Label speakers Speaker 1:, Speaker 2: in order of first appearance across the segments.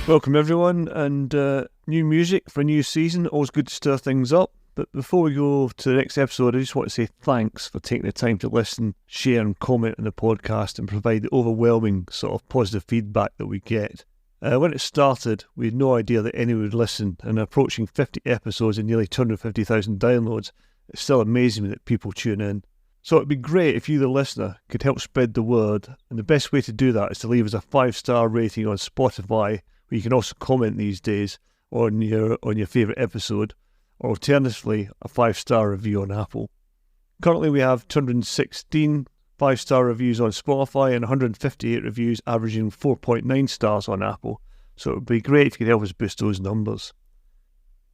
Speaker 1: Welcome everyone, and new music for a new season. Always good to stir things up. But before we go to the next episode, I just want to say thanks for taking the time to listen, share and comment on the podcast and provide the overwhelming sort of positive feedback that we get. When it started, we had no idea that anyone would listen, and approaching 50 episodes and nearly 250,000 downloads, it's still amazing that people tune in. So it'd be great if you, the listener, could help spread the word, and the best way to do that is to leave us a 5-star rating on Spotify, where you can also comment these days on your favourite episode, or alternatively, a 5-star review on Apple. Currently we have 216 5-star reviews on Spotify and 158 reviews averaging 4.9 stars on Apple, so it would be great if you could help us boost those numbers.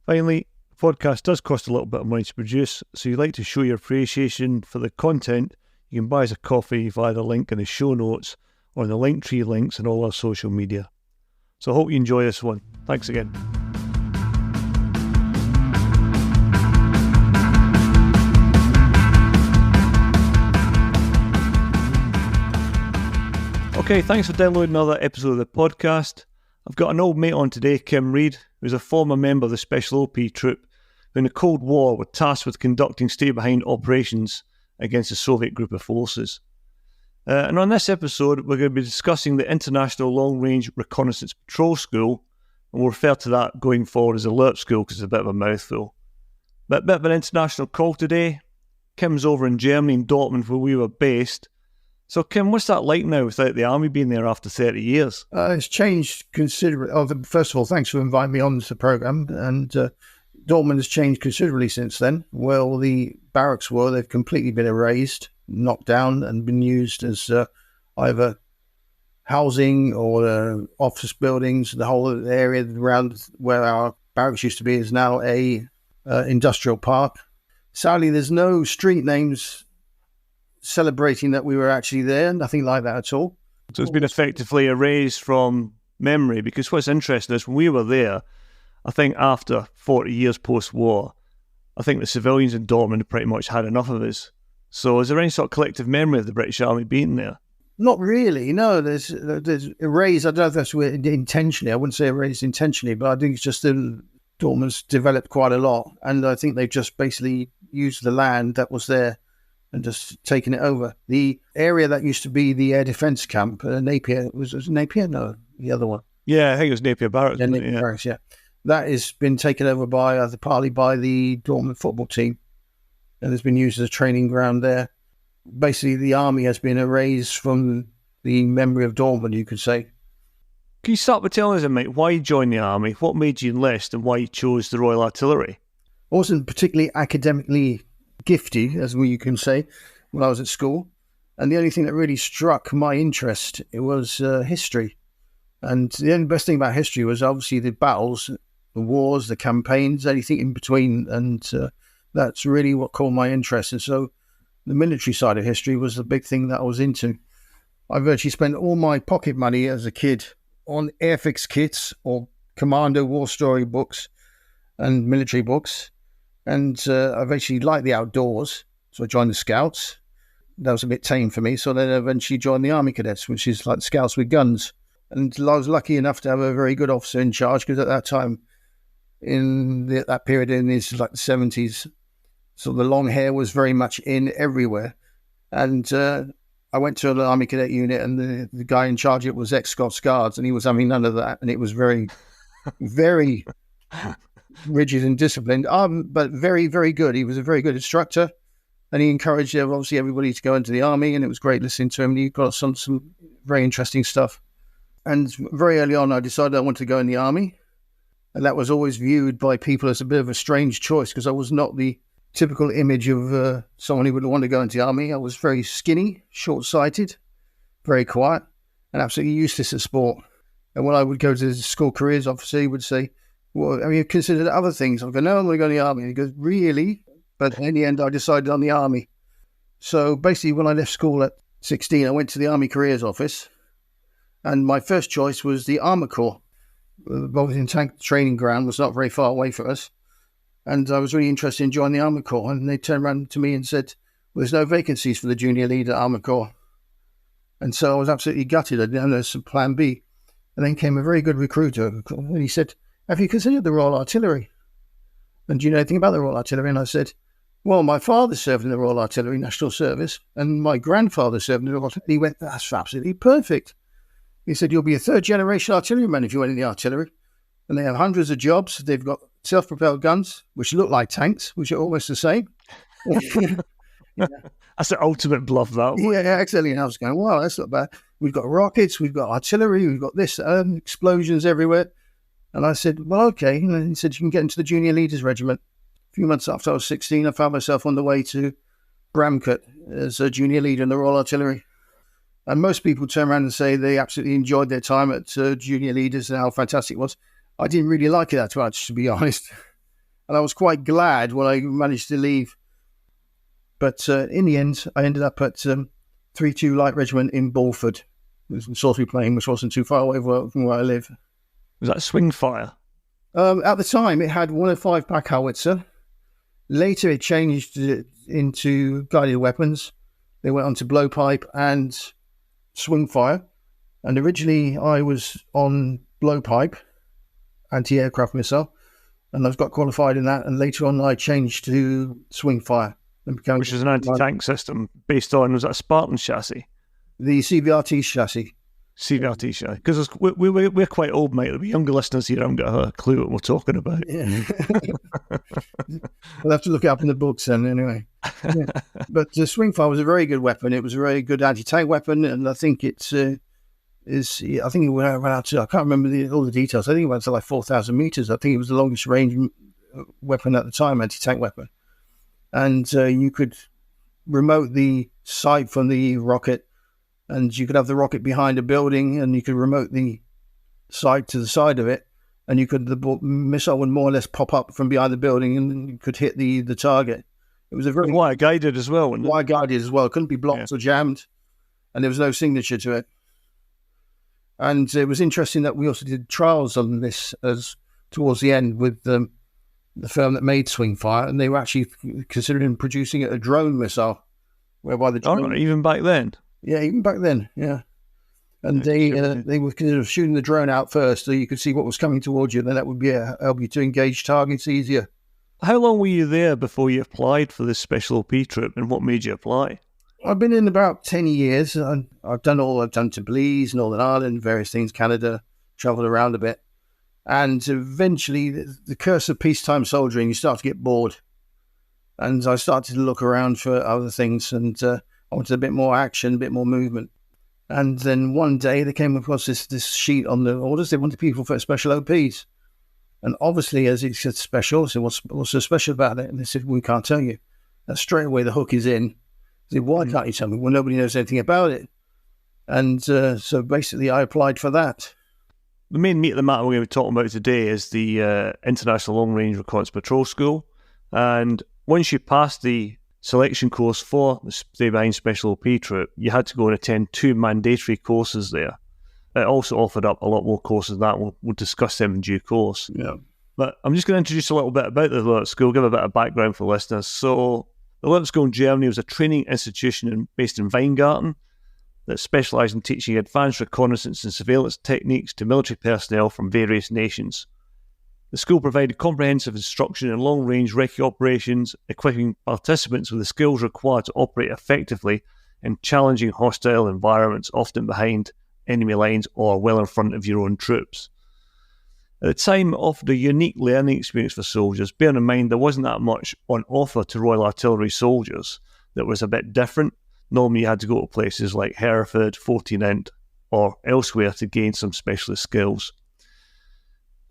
Speaker 1: Finally, the podcast does cost a little bit of money to produce, so if you'd like to show your appreciation for the content, you can buy us a coffee via the link in the show notes or in the Linktree links on all our social media. So I hope you enjoy this one. Thanks again. Okay, thanks for downloading another episode of the podcast. I've got an old mate on today, Kim Reid, who's a former member of the Special OP Troop, who in the Cold War were tasked with conducting stay-behind operations against the Soviet group of forces. And on this episode, we're going to be discussing the International Long-Range Reconnaissance Patrol School, and we'll refer to that going forward as Alert School because it's a bit of a mouthful. But a bit of an international call today. Kim's over in Germany, in Dortmund, where we were based. So, Kim, what's that like now without the army being there after 30 years?
Speaker 2: It's changed considerably. First of all, thanks for inviting me on to the programme. And Dortmund has changed considerably since then. Well, the barracks they've completely been erased, knocked down and been used as either housing or office buildings. The whole area around where our barracks used to be is now a industrial park. Sadly, there's no street names celebrating that we were actually there, nothing like that at all.
Speaker 1: So it's been effectively erased from memory, because what's interesting is when we were there, I think after 40 years post-war, I think the civilians in Dortmund pretty much had enough of us. So is there any sort of collective memory of the British Army being there?
Speaker 2: Not really, no. There's erased, I don't know if that's intentionally, I wouldn't say erased intentionally, but I think it's just that Dortmund's developed quite a lot, and I think they've just basically used the land that was there and just taken it over. The area that used to be the air defence camp, Napier, was Napier? No, the other one.
Speaker 1: Yeah, I think it was Napier Barracks.
Speaker 2: Yeah, Napier Barracks, yeah. That has been taken over partly by the Dortmund football team, and has been used as a training ground there. Basically, the army has been erased from the memory of Dortmund, you could say.
Speaker 1: Can you start by telling us, mate, why you joined the army, what made you enlist, and why you chose the Royal Artillery?
Speaker 2: I wasn't particularly academically gifted, as you can say, when I was at school. And the only thing that really struck my interest, it was history. And the only best thing about history was obviously the battles, the wars, the campaigns, anything in between. And that's really what caught my interest. And so the military side of history was the big thing that I was into. I virtually spent all my pocket money as a kid on airfix kits or commando war story books and military books. And I've actually liked the outdoors, so I joined the Scouts. That was a bit tame for me, so then I eventually joined the Army Cadets, which is like the Scouts with guns. And I was lucky enough to have a very good officer in charge, because at that time, in that period in the 70s, so the long hair was very much in everywhere. And I went to an Army Cadet unit, and the guy in charge of it was ex-Scots Guards, and he was having none of that, and it was very, very rigid and disciplined, but very, very good. He was a very good instructor, and he encouraged obviously everybody to go into the army, and it was great listening to him. And he got some very interesting stuff. And very early on, I decided I wanted to go in the army, and that was always viewed by people as a bit of a strange choice, because I was not the typical image of someone who would want to go into the army. I was very skinny, short-sighted, very quiet, and absolutely useless at sport. And when I would go to the school careers officer, he would say, well, have you considered other things? I go, no, I'm going to go in the army. And he goes, really? But in the end, I decided on the army. So basically, when I left school at 16, I went to the Army Careers Office, and my first choice was the Armour Corps. The Bolton Tank Training Ground was not very far away from us, and I was really interested in joining the Armour Corps. And they turned around to me and said, well, there's no vacancies for the junior leader Armour Corps. And so I was absolutely gutted. I didn't know there's a plan B. And then came a very good recruiter, and he said, "Have you considered the Royal Artillery? And do you know anything about the Royal Artillery?" And I said, "Well, my father served in the Royal Artillery National Service, and my grandfather served in the Royal Artillery." He went, "That's absolutely perfect." He said, "You'll be a third-generation artilleryman if you went in the artillery. And they have hundreds of jobs. They've got self-propelled guns, which look like tanks, which are almost the same."
Speaker 1: Yeah. That's the ultimate bluff, that one.
Speaker 2: Yeah, exactly. And I was going, "Wow, that's not bad. We've got rockets, we've got artillery, we've got this, explosions everywhere." And I said, "Well, okay." And he said, "You can get into the Junior Leaders Regiment." A few months after I was 16, I found myself on the way to Bramcote as a junior leader in the Royal Artillery. And most people turn around and say they absolutely enjoyed their time at Junior Leaders and how fantastic it was. I didn't really like it that much, to be honest. And I was quite glad when I managed to leave. But in the end, I ended up at 3-2 Light Regiment in Bulford. It was in Salisbury Plain, which wasn't too far away from where I live.
Speaker 1: Was that swing fire?
Speaker 2: At the time, it had 105 back howitzer. Later, it changed into guided weapons. They went on to blowpipe and swing fire. And originally, I was on blowpipe, anti-aircraft missile, and I got qualified in that. And later on, I changed to swing fire.
Speaker 1: Which is an anti-tank system based on, was that a Spartan chassis?
Speaker 2: The CVRT chassis.
Speaker 1: CVRT chassis. Because we're quite old, mate. The younger listeners here haven't got a clue what we're talking about.
Speaker 2: Yeah. We'll have to look it up in the books then, anyway. Yeah. But the swing fire was a very good weapon. It was a very good anti-tank weapon, and I think I think it went out to, I can't remember all the details. I think it went to like 4,000 meters. I think it was the longest range weapon at the time, anti-tank weapon. And you could remote the sight from the rocket, and you could have the rocket behind a building, and you could remote the sight to the side of it, and the missile would more or less pop up from behind the building, and you could hit the target. It was a very
Speaker 1: wire guided as well.
Speaker 2: Wire guided as well. It couldn't be blocked or jammed, and there was no signature to it. And it was interesting that we also did trials on this as towards the end with the firm that made Swingfire, and they were actually considering producing a drone missile, whereby the drone...
Speaker 1: Oh, even back then?
Speaker 2: Yeah, even back then, yeah. And they were considering shooting the drone out first so you could see what was coming towards you, and then that would help you to engage targets easier.
Speaker 1: How long were you there before you applied for this special OP trip, and what made you apply?
Speaker 2: I've been in about 10 years. I've done Belize, Northern Ireland, various things, Canada, travelled around a bit. And eventually, the curse of peacetime soldiering, you start to get bored. And I started to look around for other things, and I wanted a bit more action, a bit more movement. And then one day, they came across this sheet on the orders. They wanted people for special OPs. And obviously, as it said special, I said, what's so special about it? And they said, we can't tell you. And straight away, the hook is in. I said, why can't you tell me? Well, nobody knows anything about it. And so basically, I applied for that.
Speaker 1: The main meat of the matter we're going to be talking about today is the International Long Range Reconnaissance Patrol School. And once you passed the selection course for the Stay Behind Special OP trip, you had to go and attend 2 mandatory courses there. It also offered up a lot more courses than that. We'll discuss them in due course. Yeah. But I'm just going to introduce a little bit about the Lennard School, give a bit of background for listeners. So the Lennard School in Germany was a training institution based in Weingarten that specialised in teaching advanced reconnaissance and surveillance techniques to military personnel from various nations. The school provided comprehensive instruction in long-range recce operations, equipping participants with the skills required to operate effectively in challenging hostile environments, often behind enemy lines or well in front of your own troops. At the time, it offered a unique learning experience for soldiers. Bearing in mind there wasn't that much on offer to Royal Artillery soldiers that was a bit different. Normally you had to go to places like Hereford, 14 Int, or elsewhere to gain some specialist skills.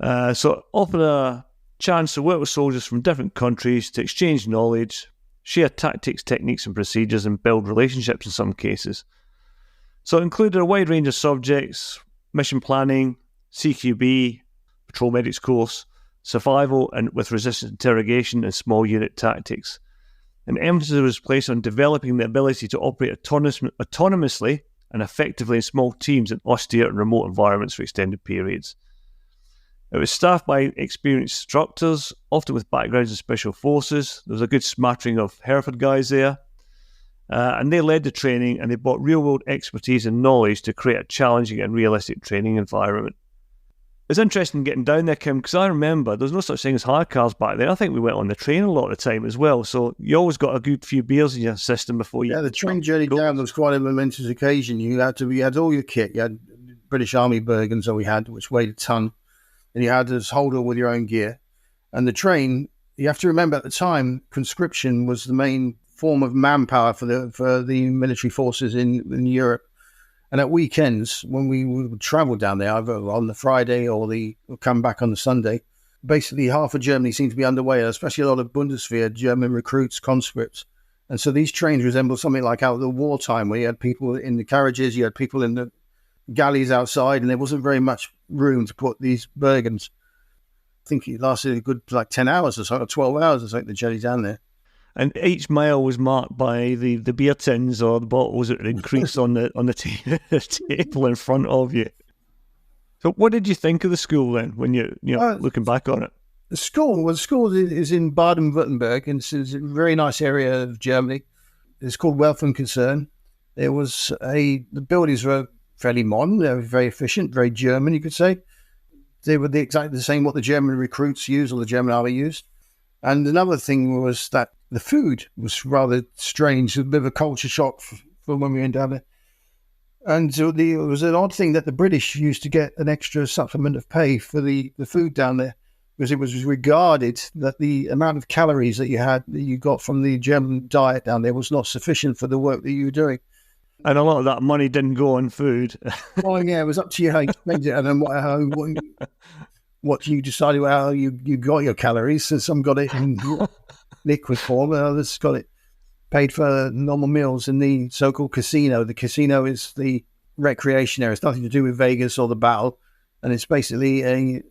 Speaker 1: So it offered a chance to work with soldiers from different countries to exchange knowledge, share tactics, techniques and procedures, and build relationships in some cases. So it included a wide range of subjects: mission planning, CQB, patrol medics course, survival and with resistance interrogation, and small unit tactics. An emphasis was placed on developing the ability to operate autonomously and effectively in small teams in austere and remote environments for extended periods. It was staffed by experienced instructors, often with backgrounds in special forces. There was a good smattering of Hereford guys there. And they led the training, and they brought real-world expertise and knowledge to create a challenging and realistic training environment. It's interesting getting down there, Kim, because I remember there was no such thing as hire cars back then. I think we went on the train a lot of the time as well. So you always got a good few beers in your system before you...
Speaker 2: Yeah, the train journey down was quite a momentous occasion. You had all your kit. You had British Army Bergens that we had, which weighed a ton. And you had this holder with your own gear. And the train, you have to remember at the time, conscription was the main form of manpower for the military forces in Europe. And at weekends, when we would travel down there, either on the Friday or come back on the Sunday, basically half of Germany seemed to be underway, especially a lot of Bundeswehr, German recruits, conscripts. And so these trains resemble something like out of the wartime, where you had people in the carriages, you had people in the galleys outside, and there wasn't very much room to put these Bergens. I think it lasted a good 10 hours or so, or 12 hours or something, the journey down there.
Speaker 1: And each mile was marked by the beer tins or the bottles that increased on the table in front of you. So what did you think of the school then, when you're looking back on it?
Speaker 2: The school is in Baden-Württemberg, and it's a very nice area of Germany. It's called Welfenkonzern. The buildings were fairly modern. They were very efficient, very German, you could say. They were exactly the same what the German recruits used or the German army used. And another thing was that the food was rather strange, a bit of a culture shock for when we went down there. And so it was an odd thing that the British used to get an extra supplement of pay for the food down there, because it was regarded that the amount of calories that you got from the German diet down there was not sufficient for the work that you were doing.
Speaker 1: And a lot of that money didn't go on food.
Speaker 2: Well, yeah, it was up to you how you spent it, and then what you decided how you got your calories. So some got it in liquid form, and others got it paid for normal meals in the so-called casino. The casino is the recreation area. It's nothing to do with Vegas or the battle, and it's basically an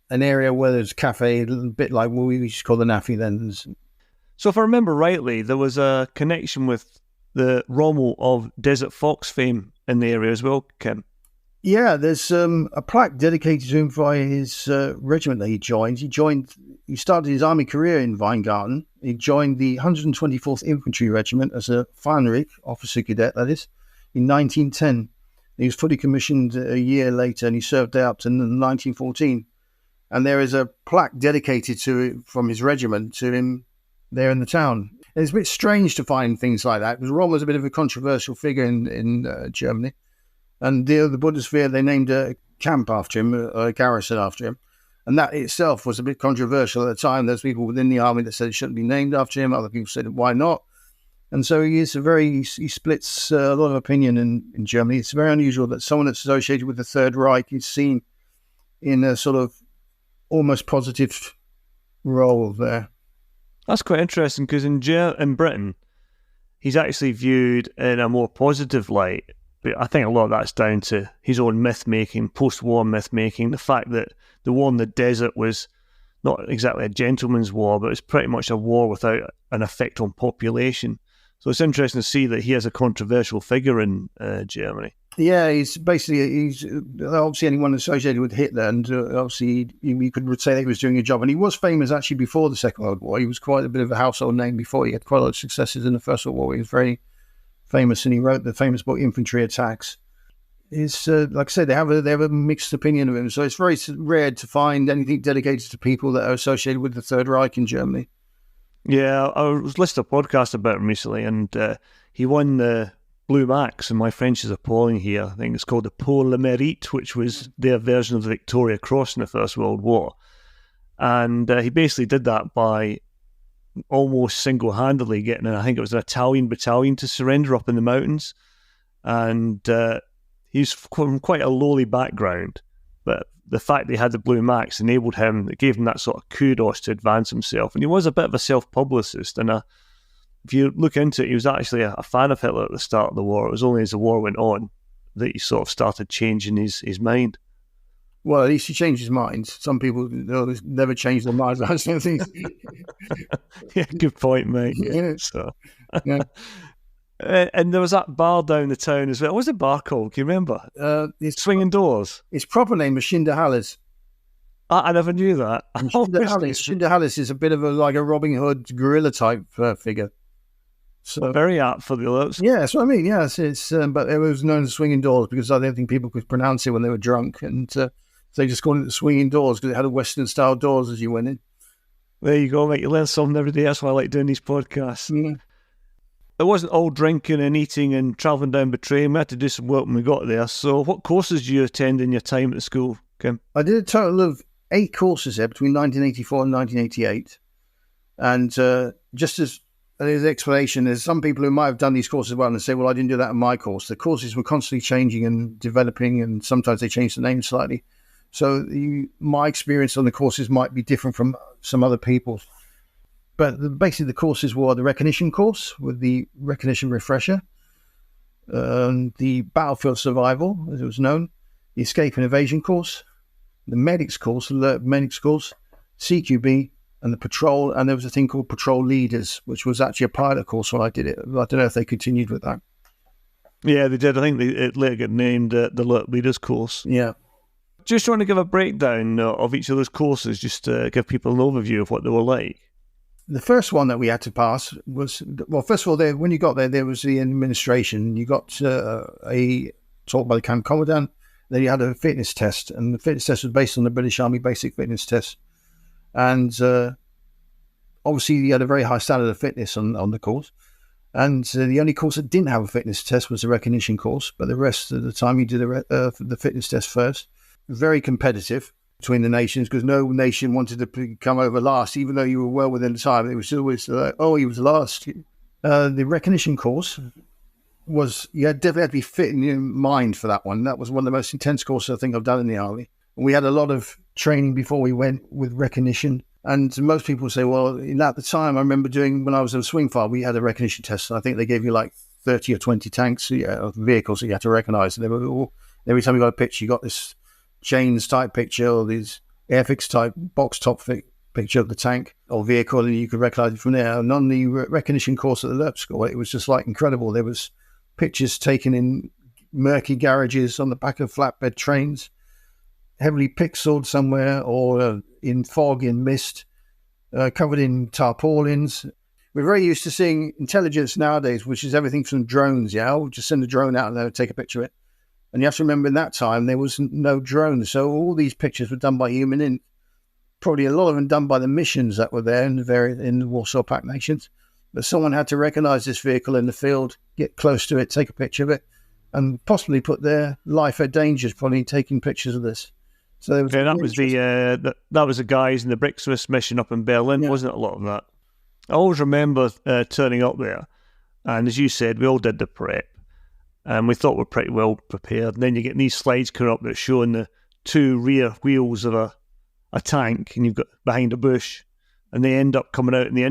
Speaker 2: area where there's a cafe, a little bit like what we used to call the NAFI then.
Speaker 1: So if I remember rightly, there was a connection with the Rommel of Desert Fox fame in the area as well, Kim.
Speaker 2: Yeah, there's a plaque dedicated to him by his regiment that he joined. He started his army career in Weingarten. He joined the 124th Infantry Regiment as a Fähnrich, officer cadet, that is, in 1910. He was fully commissioned a year later, and he served out to 1914. And there is a plaque dedicated to it from his regiment to him there in the town. And it's a bit strange to find things like that, because Rommel was a bit of a controversial figure in Germany. And the Bundeswehr, they named a camp after him, a garrison after him. And that itself was a bit controversial at the time. There's people within the army that said it shouldn't be named after him. Other people said, why not? And so he splits a lot of opinion in Germany. It's very unusual that someone that's associated with the Third Reich is seen in a sort of almost positive role there.
Speaker 1: That's quite interesting, because in Britain, he's actually viewed in a more positive light. But I think a lot of that's down to his own myth-making, post-war myth-making, the fact that the war in the desert was not exactly a gentleman's war, but it's pretty much a war without an effect on population. So it's interesting to see that he is a controversial figure in Germany.
Speaker 2: Yeah, he's obviously anyone associated with Hitler, and obviously you could say that he was doing a job. And he was famous actually before the Second World War. He was quite a bit of a household name before. He had quite a lot of successes in the First World War. He was very famous, and he wrote the famous book Infantry Attacks. It's like I said, they have a mixed opinion of him. So it's very rare to find anything dedicated to people that are associated with the Third Reich in Germany. Yeah,
Speaker 1: I was listening to a podcast about him recently, and he won the Blue Max, and my French is appalling here. I think it's called the Pour le Mérite, which was their version of the Victoria Cross in the First World War. And he basically did that by almost single-handedly getting, I think it was an Italian battalion to surrender up in the mountains. And he's from quite a lowly background, but the fact that he had the Blue Max enabled him, it gave him that sort of kudos to advance himself. And he was a bit of a self-publicist, and if you look into it, he was actually a fan of Hitler at the start of the war. It was only as the war went on that he sort of started changing his mind.
Speaker 2: Well, at least he changed his mind. Some people never change their minds.
Speaker 1: Yeah, good point, mate.
Speaker 2: Yeah.
Speaker 1: So,
Speaker 2: yeah.
Speaker 1: And there was that bar down the town as well. What was the bar called? Can you remember? Swinging Doors.
Speaker 2: Its proper name was Schinderhalles.
Speaker 1: I never knew that.
Speaker 2: Schinderhalles is a bit of like a Robin Hood guerrilla type figure.
Speaker 1: So very apt for the looks.
Speaker 2: Yeah, that's what I mean. Yes, it's but it was known as Swinging Doors because I don't think people could pronounce it when they were drunk, and So they just called it the swinging doors because it had a Western-style doors as you went in.
Speaker 1: There you go, mate. You learn something every day. That's why I like doing these podcasts.
Speaker 2: Yeah.
Speaker 1: It wasn't all drinking and eating and travelling down by train. We had to do some work when we got there. So what courses did you attend in your time at the school, Kim?
Speaker 2: I did a total of 8 courses there between 1984 and 1988. And just as an explanation, there's some people who might have done these courses well and say, well, I didn't do that in my course. The courses were constantly changing and developing, and sometimes they changed the name slightly. So my experience on the courses might be different from some other people's. But basically the courses were the recognition course with the recognition refresher, the battlefield survival, as it was known, the escape and evasion course, the medics course, alert medics course, CQB, and the patrol. And there was a thing called patrol leaders, which was actually a pilot course when I did it. I don't know if they continued with that.
Speaker 1: Yeah, they did. I think it later got named the alert leaders course.
Speaker 2: Yeah.
Speaker 1: Just trying to give a breakdown of each of those courses, just to give people an overview of what they were like.
Speaker 2: The first one that we had to pass was, well, first of all, when you got there was the administration. You got a talk by the camp commandant. Then you had a fitness test, and the fitness test was based on the British Army basic fitness test. And obviously, you had a very high standard of fitness on the course. And the only course that didn't have a fitness test was the recognition course. But the rest of the time, you did the fitness test first. Very competitive between the nations because no nation wanted to come over last, even though you were well within the time. It was always like, oh, he was last. The recognition course was, you definitely had to be fit in your mind for that one. That was one of the most intense courses I think I've done in the Army. We had a lot of training before we went with recognition. And most people say, well, at the time, I remember doing, when I was in a swing file, we had a recognition test. And I think they gave you like 30 or 20 tanks, vehicles that you had to recognize. And they were all, every time you got a picture, you got this Jane's type picture or these Airfix type box top picture of the tank or vehicle, and you could recognize it from there. And on the recognition course at the LERP school, it was just like incredible. There was pictures taken in murky garages on the back of flatbed trains, heavily pixeled somewhere, or in fog, in mist, covered in tarpaulins. We're very used to seeing intelligence nowadays, which is everything from drones. Yeah, we'll just send a drone out and they'll take a picture of it. And you have to remember in that time, there was no drones. So all these pictures were done by human, and probably a lot of them done by the missions that were there in the Warsaw Pact nations. But someone had to recognize this vehicle in the field, get close to it, take a picture of it, and possibly put their life at danger, probably taking pictures of this. So there was
Speaker 1: that was the guys in the Brick Swiss mission up in Berlin, wasn't it? A lot of that. I always remember turning up there, and as you said, we all did the prep. And we thought we're pretty well prepared. And then you get these slides coming up that showing the 2 rear wheels of a tank, and you've got behind a bush, and they end up coming out in the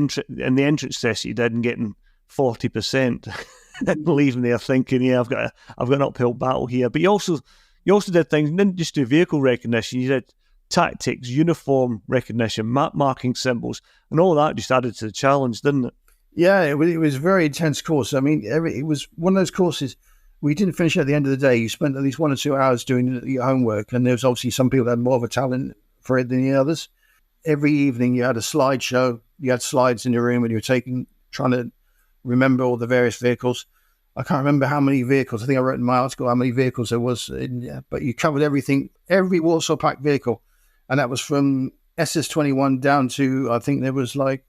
Speaker 1: entrance test you did and getting 40%, and leaving there thinking, yeah, I've got an uphill battle here. But you also did things. You didn't just do vehicle recognition. You did tactics, uniform recognition, map marking symbols, and all that just added to the challenge, didn't it?
Speaker 2: Yeah, it was a very intense course. I mean, it was one of those courses. We didn't finish at the end of the day. You spent at least 1 or 2 hours doing your homework, and there was obviously some people that had more of a talent for it than the others. Every evening you had a slideshow. You had slides in your room, and you were trying to remember all the various vehicles. I can't remember how many vehicles. I think I wrote in my article how many vehicles there was. But you covered everything, every Warsaw Pact vehicle, and that was from SS-21 down to, I think there was like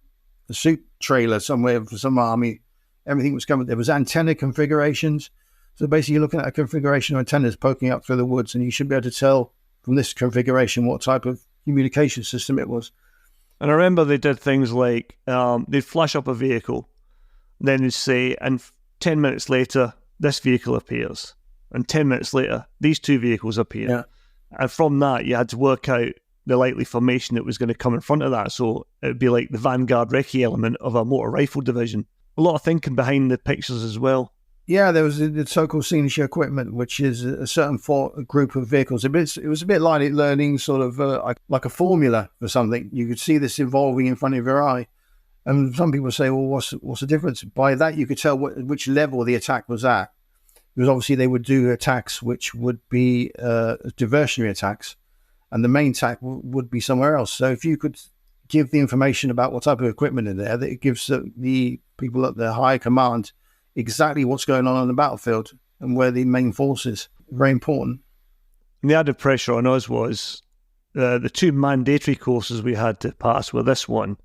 Speaker 2: a soup trailer somewhere for some army. Everything was covered. There was antenna configurations. So basically, you're looking at a configuration of antennas poking up through the woods, and you should be able to tell from this configuration what type of communication system it was.
Speaker 1: And I remember they did things like they'd flash up a vehicle, then they'd say, and 10 minutes later, this vehicle appears. And 10 minutes later, these 2 vehicles appear.
Speaker 2: Yeah.
Speaker 1: And from that, you had to work out the likely formation that was going to come in front of that. So it would be like the vanguard recce element of a motor rifle division. A lot of thinking behind the pictures as well.
Speaker 2: Yeah, there was the so-called signature equipment, which is a certain group of vehicles. It was a bit like learning sort of like a formula for something. You could see this evolving in front of your eye. And some people say, well, what's the difference? By that, you could tell which level the attack was at. Because obviously they would do attacks which would be diversionary attacks, and the main attack would be somewhere else. So if you could give the information about what type of equipment in there, that it gives the people at the higher command exactly what's going on the battlefield and where the main force is. Very important.
Speaker 1: And the added pressure on us was the two mandatory courses we had to pass were this one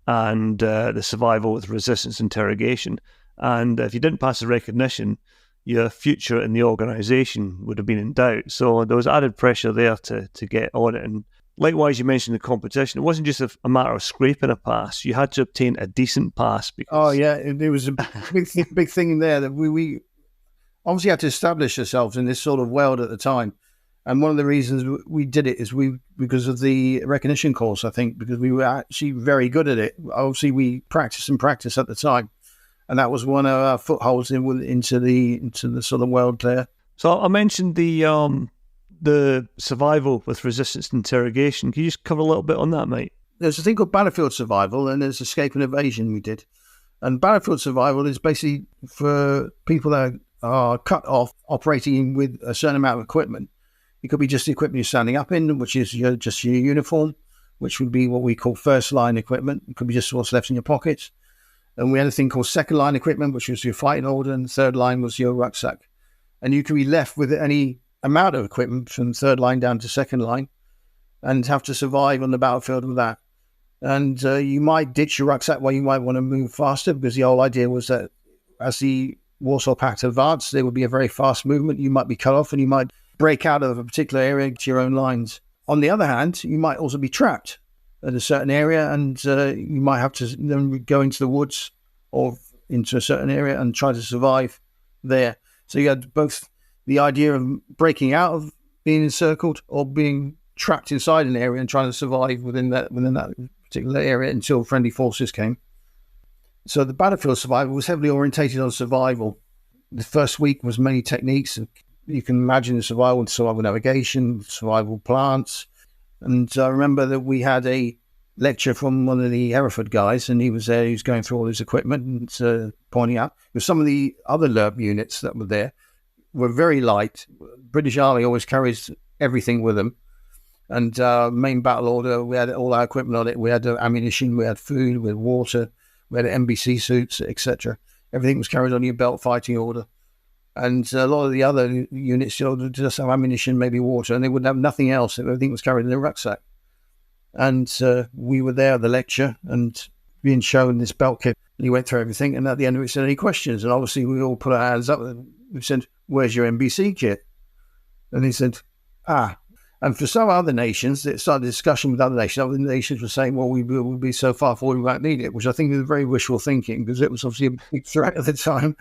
Speaker 1: and the survival with resistance interrogation. And if you didn't pass the recognition, your future in the organisation would have been in doubt. So there was added pressure there to get on it. And likewise, you mentioned the competition. It wasn't just a matter of scraping a pass. You had to obtain a decent pass. Because
Speaker 2: it was a big thing in there that we obviously had to establish ourselves in this sort of world at the time. And one of the reasons we did it is because of the recognition course, I think, because we were actually very good at it. Obviously, we practiced at the time. And that was one of our footholds into the sort of world there.
Speaker 1: So I mentioned the survival with resistance interrogation. Can you just cover a little bit on that, mate?
Speaker 2: There's a thing called battlefield survival, and there's escape and evasion we did. And battlefield survival is basically for people that are cut off operating with a certain amount of equipment. It could be just the equipment you're standing up in, which is just your uniform, which would be what we call first line equipment. It could be just what's left in your pockets. And we had a thing called second line equipment, which was your fighting order, and third line was your rucksack. And you could be left with any amount of equipment from third line down to second line and have to survive on the battlefield with that. And you might ditch your rucksack while you might want to move faster, because the whole idea was that as the Warsaw Pact advanced, there would be a very fast movement. You might be cut off and you might break out of a particular area to your own lines. On the other hand, you might also be trapped at a certain area, and you might have to then go into the woods or into a certain area and try to survive there. So you had both the idea of breaking out of being encircled or being trapped inside an area and trying to survive within that particular area until friendly forces came. So the battlefield survival was heavily orientated on survival. The first week was many techniques. You can imagine the survival navigation, survival plants. And I remember that we had a lecture from one of the Hereford guys, and he was there. He was going through all his equipment and pointing out. With some of the other LERP units that were there were very light. British Army always carries everything with them. And main battle order, we had all our equipment on it. We had ammunition, we had food, we had water, we had NBC suits, etc. Everything was carried on your belt, fighting order. And a lot of the other units just have ammunition, maybe water, and they would have nothing else. Everything was carried in a rucksack. And we were there at the lecture and being shown this belt kit. And he went through everything, and at the end of it, said, any questions? And obviously, we all put our hands up and we said, where's your NBC kit? And he said, And for some other nations, it started a discussion with other nations. Other nations were saying, well, we will be so far forward, we won't need it, which I think is very wishful thinking, because it was obviously a big threat at the time.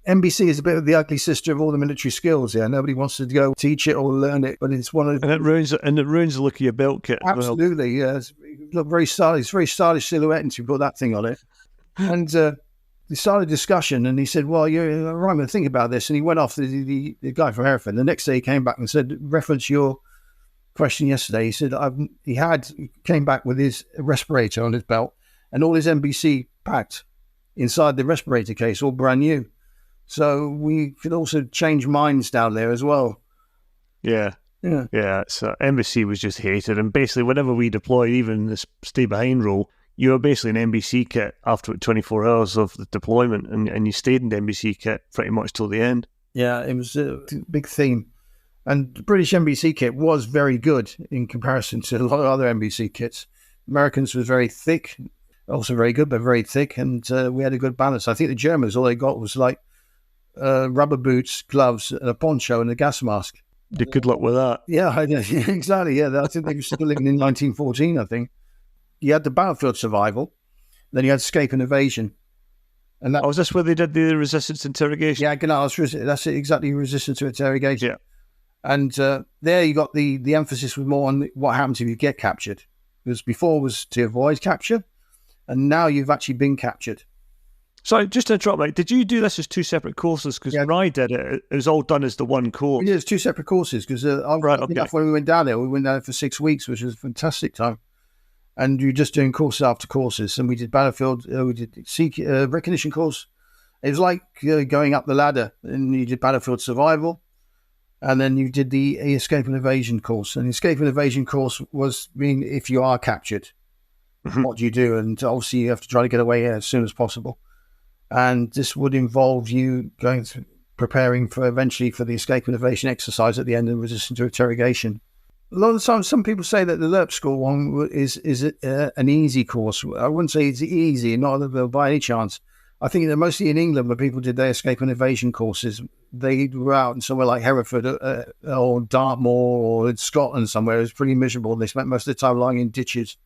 Speaker 2: NBC is a bit of the ugly sister of all the military skills. Yeah, nobody wants to go teach it or learn it, but it's one of
Speaker 1: and it ruins the look of your belt kit.
Speaker 2: Absolutely, yeah. It looked very stylish. It's very stylish silhouette until you put that thing on it. And they started a discussion, and he said, "Well, you're right. I'm going to think about this." And he went off. The guy from Hereford. The next day, he came back and said, "Reference your question yesterday." He said, "He came back with his respirator on his belt and all his NBC packed inside the respirator case, all brand new." So we could also change minds down there as well.
Speaker 1: Yeah. So NBC was just hated, and basically whenever we deployed, even this stay behind role, you were basically an NBC kit after 24 hours of the deployment, and you stayed in the NBC kit pretty much till the end.
Speaker 2: Yeah, it was a big theme. And the British NBC kit was very good in comparison to a lot of other NBC kits. Americans was very thick, also very good, but very thick, and we had a good balance. I think the Germans, all they got was like rubber boots, gloves, and a poncho and a gas mask.
Speaker 1: Good luck with that.
Speaker 2: Yeah, exactly. Yeah, I think they were still living in 1914, I think. You had the battlefield survival, then you had escape and evasion. And that
Speaker 1: was this where they did the resistance interrogation?
Speaker 2: Yeah, that's it, exactly, resistance to interrogation.
Speaker 1: Yeah.
Speaker 2: And there you got the emphasis was more on what happens if you get captured. Because before was to avoid capture, and now you've actually been captured.
Speaker 1: So just to interrupt, mate, did you do this as two separate courses? Because when I did it, it was all done as the one course.
Speaker 2: Yeah, it's two separate courses. Because when we went down there for 6 weeks, which was a fantastic time. And you're just doing courses after courses. And we did battlefield, we did recognition course. It was like going up the ladder. And you did battlefield survival. And then you did the escape and evasion course. And the escape and evasion course was if you are captured, what do you do? And obviously you have to try to get away as soon as possible. And this would involve you going through preparing for eventually for the escape and evasion exercise at the end and resisting to interrogation. A lot of times, some people say that the LERP school one is an easy course. I wouldn't say it's easy, not by any chance. I think that mostly in England, where people did their escape and evasion courses, they were out in somewhere like Hereford or Dartmoor or in Scotland somewhere. It was pretty miserable. They spent most of the time lying in ditches.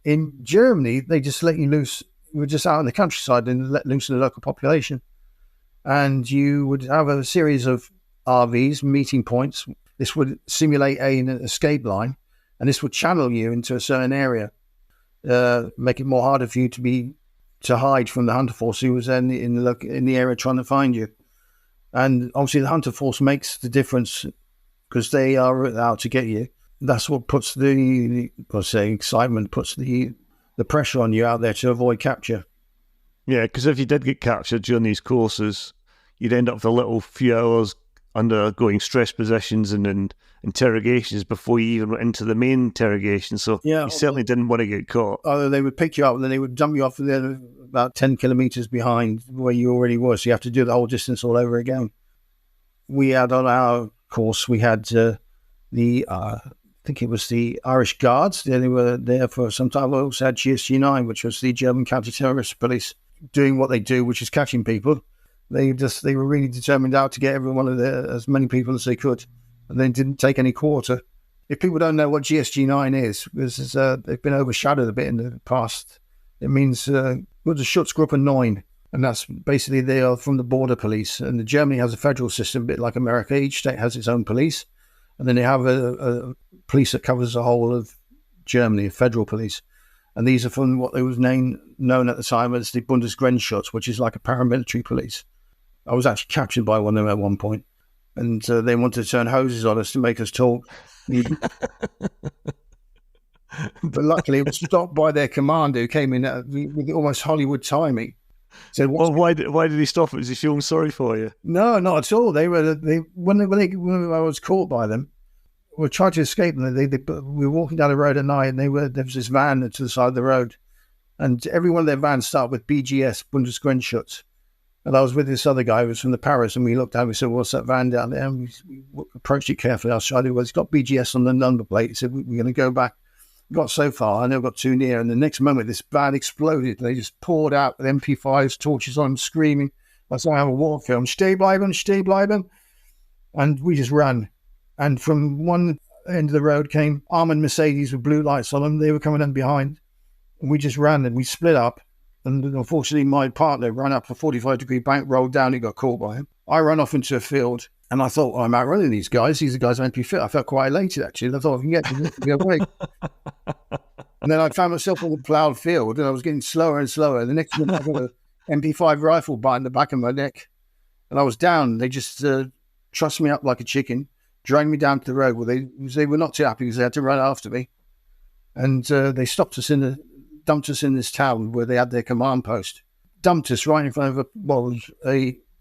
Speaker 2: In Germany, they just let you loose. You were just out in the countryside and let loose in the local population. And you would have a series of RVs, meeting points. This would simulate an escape line, and this would channel you into a certain area, make it more harder for you to hide from the hunter force who was in the area trying to find you. And obviously, the hunter force makes the difference because they are out to get you. That's what puts the excitement, puts the pressure on you out there to avoid capture.
Speaker 1: Yeah, because if you did get captured during these courses, you'd end up with a little few hours undergoing stress positions and interrogations before you even went into the main interrogation. So you certainly didn't want to get caught.
Speaker 2: Either they would pick you up and then they would dump you off about 10 kilometres behind where you already were. So you have to do the whole distance all over again. We had on our course, we had I think it was the Irish Guards. They were there for some time. We also had GSG-9, which was the German counter-terrorist police, doing what they do, which is catching people. They were really determined out to get everyone of as many people as they could, and they didn't take any quarter. If people don't know what GSG-9 is, because they've been overshadowed a bit in the past, it means the Schutzgruppe 9, and that's basically they are from the border police. And Germany has a federal system, a bit like America. Each state has its own police, and then they have a police that covers the whole of Germany, a federal police. And these are from what was known at the time as the Bundesgrenzschutz, which is like a paramilitary police. I was actually captured by one of them at one point, and they wanted to turn hoses on us to make us talk. But luckily, it was stopped by their commander, who came in with almost Hollywood timing. Said,
Speaker 1: why did he stop it? Was he feeling sorry for you?
Speaker 2: No, not at all. When I was caught by them, we were trying to escape, and we were walking down the road at night, and there was this van to the side of the road, and every one of their vans started with BGS, Bundesgrenzschutz. And I was with this other guy who was from the Paris, and we looked at him, we said, what's that van down there? And we approached it carefully. I was trying to, it's got BGS on the number plate. He said, we're going to go back. Got so far, I never got too near. And the next moment, this van exploded. They just poured out with MP5s, torches on them, screaming. That's like I have a war film. Stay bleiben, stay bleiben. And we just ran. And from one end of the road came armoured Mercedes with blue lights on them. They were coming in behind. And we just ran, and we split up. And unfortunately, my partner ran up a 45-degree bank, rolled down, and got caught by him. I ran off into a field, and I thought, I'm outrunning these guys. These are guys meant to be fit. I felt quite elated, actually. I thought, I can get to be awake. And then I found myself on the ploughed field, and I was getting slower and slower. The next minute, I got an MP5 rifle bite in the back of my neck, and I was down. They just trussed me up like a chicken, dragged me down to the road. Well, they were not too happy because they had to run after me. And they stopped us dumped us in this town where they had their command post. Dumped us right in front of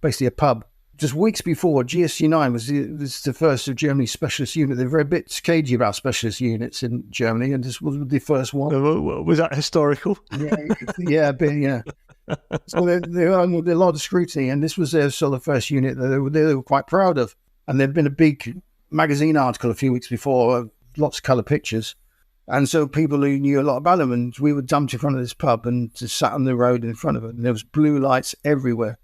Speaker 2: basically a pub. Just weeks before, GSG-9 was the first of Germany's specialist unit. They're very bit cagey about specialist units in Germany, and this was the first one.
Speaker 1: Was that historical?
Speaker 2: Yeah, a bit, yeah. So they were under a lot of scrutiny, and this was their sort of first unit that they were quite proud of. And there'd been a big magazine article a few weeks before, lots of colour pictures. And so people who knew a lot about them, and we were dumped in front of this pub and just sat on the road in front of it. And there was blue lights everywhere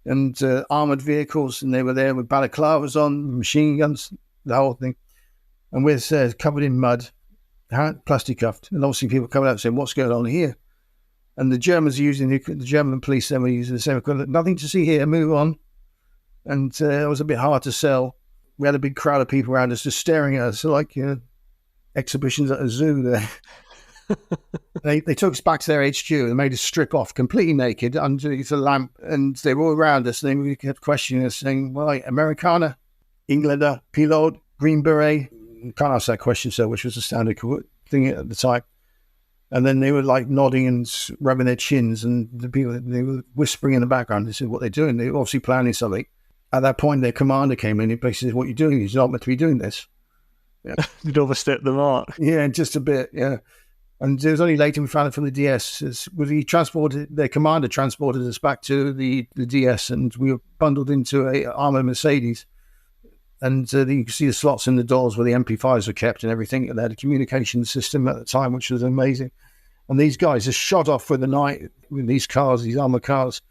Speaker 2: and armoured vehicles, and they were there with balaclavas on, machine guns, the whole thing. And we're covered in mud, plastic cuffed. And obviously people coming out saying, what's going on here? And the Germans are using, the German police then were using the same equivalent. Nothing to see here, move on. And it was a bit hard to sell. We had a big crowd of people around us just staring at us like exhibitions at a zoo there. They took us back to their HQ and made us strip off completely naked underneath a lamp, and they were all around us, and then we kept questioning us saying, well, Amerikaner, Engländer, Pilot, Green Beret. Can't ask that question, so which was a standard thing at the time. And then they were like nodding and rubbing their chins, and the people, they were whispering in the background. They said what they're doing. They were obviously planning something. At that point, their commander came in and basically said, what you're doing is you're not meant to be doing this. Yeah.
Speaker 1: You'd overstep the mark.
Speaker 2: Yeah, just a bit, yeah. And it was only later we found it from the DS. Their commander transported us back to the DS, and we were bundled into a armored Mercedes. And you can see the slots in the doors where the MP5s were kept and everything. And they had a communication system at the time, which was amazing. And these guys just shot off for the night with these cars, these armored cars.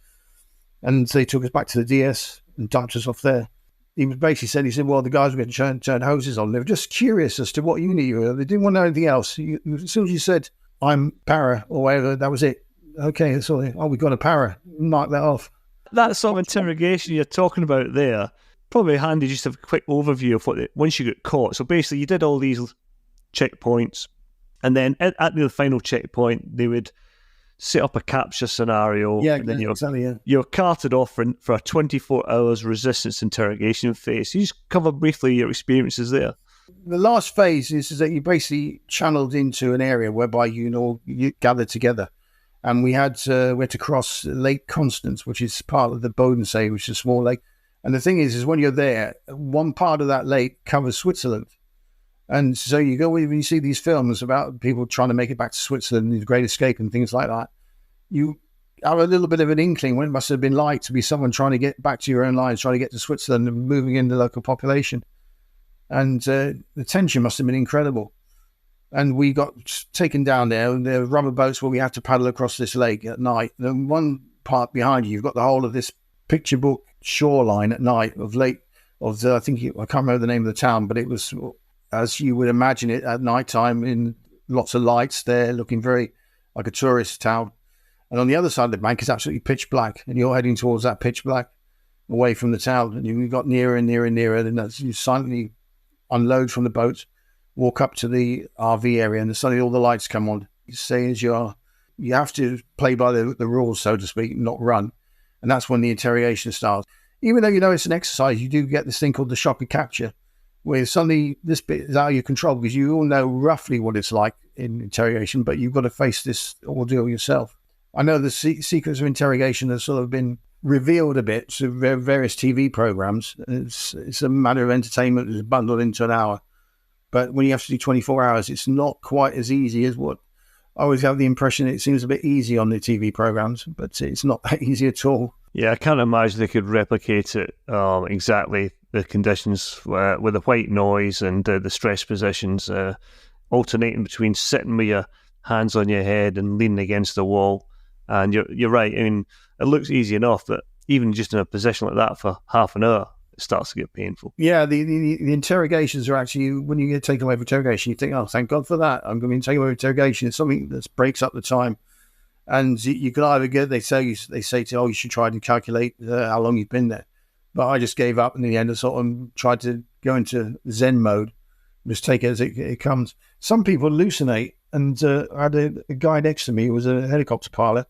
Speaker 2: And they took us back to the DS and dumped us off there. He basically said, well, the guys were going to turn hoses on. They were just curious as to what unit you were. They didn't want to know anything else. As soon as you said, I'm para or whatever, that was it. Okay, that's all. Oh, we've got a para. Mark that off.
Speaker 1: That sort of interrogation you're talking about there, probably handy just to have a quick overview of once you get caught. So basically you did all these checkpoints, and then at the final checkpoint, they would set up a capture scenario.
Speaker 2: Yeah,
Speaker 1: and then
Speaker 2: exactly.
Speaker 1: You're carted off for a 24 hours resistance interrogation phase. So you just cover briefly your experiences there.
Speaker 2: The last phase is that you basically channeled into an area whereby you gathered together. And we had to cross Lake Constance, which is part of the Bodensee, which is a small lake. And the thing is when you're there, one part of that lake covers Switzerland. And so you go, when you see these films about people trying to make it back to Switzerland, the Great Escape and things like that, you have a little bit of an inkling what it must have been like to be someone trying to get back to your own lines, trying to get to Switzerland and moving in the local population. And the tension must have been incredible. And we got taken down there, and there were rubber boats where we had to paddle across this lake at night. And one part behind you've got the whole of this picture book shoreline at night of I can't remember the name of the town, but it was as you would imagine it at night time, in lots of lights there, looking very like a tourist town. And on the other side of the bank is absolutely pitch black, and you're heading towards that pitch black away from the town. And you got nearer and nearer and nearer, and as you silently unload from the boat, walk up to the RV area, and suddenly all the lights come on. You stay as you are. You have to play by the rules, so to speak, not run. And that's when the interrogation starts. Even though it's an exercise, you do get this thing called the shock of capture, where suddenly this bit is out of your control, because you all know roughly what it's like in interrogation, but you've got to face this ordeal yourself. I know the secrets of interrogation have sort of been revealed a bit to various TV programs. It's a matter of entertainment that's bundled into an hour. But when you have to do 24 hours, it's not quite as easy as what I always have the impression. It seems a bit easy on the TV programs, but it's not that easy at all.
Speaker 1: Yeah, I can't imagine they could replicate it exactly, the conditions with the white noise and the stress positions, alternating between sitting with your hands on your head and leaning against the wall. And you're right. I mean, it looks easy enough, but even just in a position like that for half an hour, it starts to get painful.
Speaker 2: Yeah, the interrogations are actually, when you get taken away for interrogation, you think, oh, thank God for that. I'm going to be taken away for interrogation. It's something that breaks up the time. And you can either they say to you, oh, you should try to calculate how long you've been there. But I just gave up in the end and sort of tried to go into Zen mode, just take it as it comes. Some people hallucinate. And I had a guy next to me who was a helicopter pilot,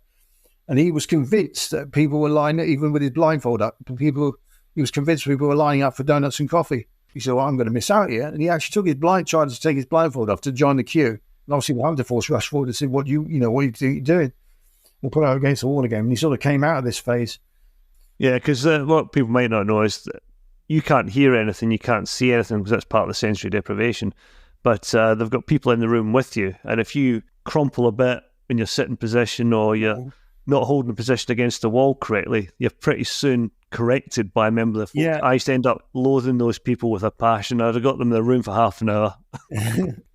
Speaker 2: and he was convinced that people were lining, even with his blindfold up, he was convinced people were lining up for donuts and coffee. He said, well, I'm going to miss out here. And he actually tried to take his blindfold off to join the queue. And obviously the Hunter Force rushed forward and said, what are you doing? We'll put out against the wall again. And he sort of came out of this phase.
Speaker 1: Yeah, because what people might not know is that you can't hear anything, you can't see anything, because that's part of the sensory deprivation. But they've got people in the room with you. And if you crumple a bit in your sitting position, or you're not holding the position against the wall correctly, you're pretty soon corrected by a member of the force.
Speaker 2: Yeah.
Speaker 1: I used to end up loathing those people with a passion. I'd have got them in the room for half an hour.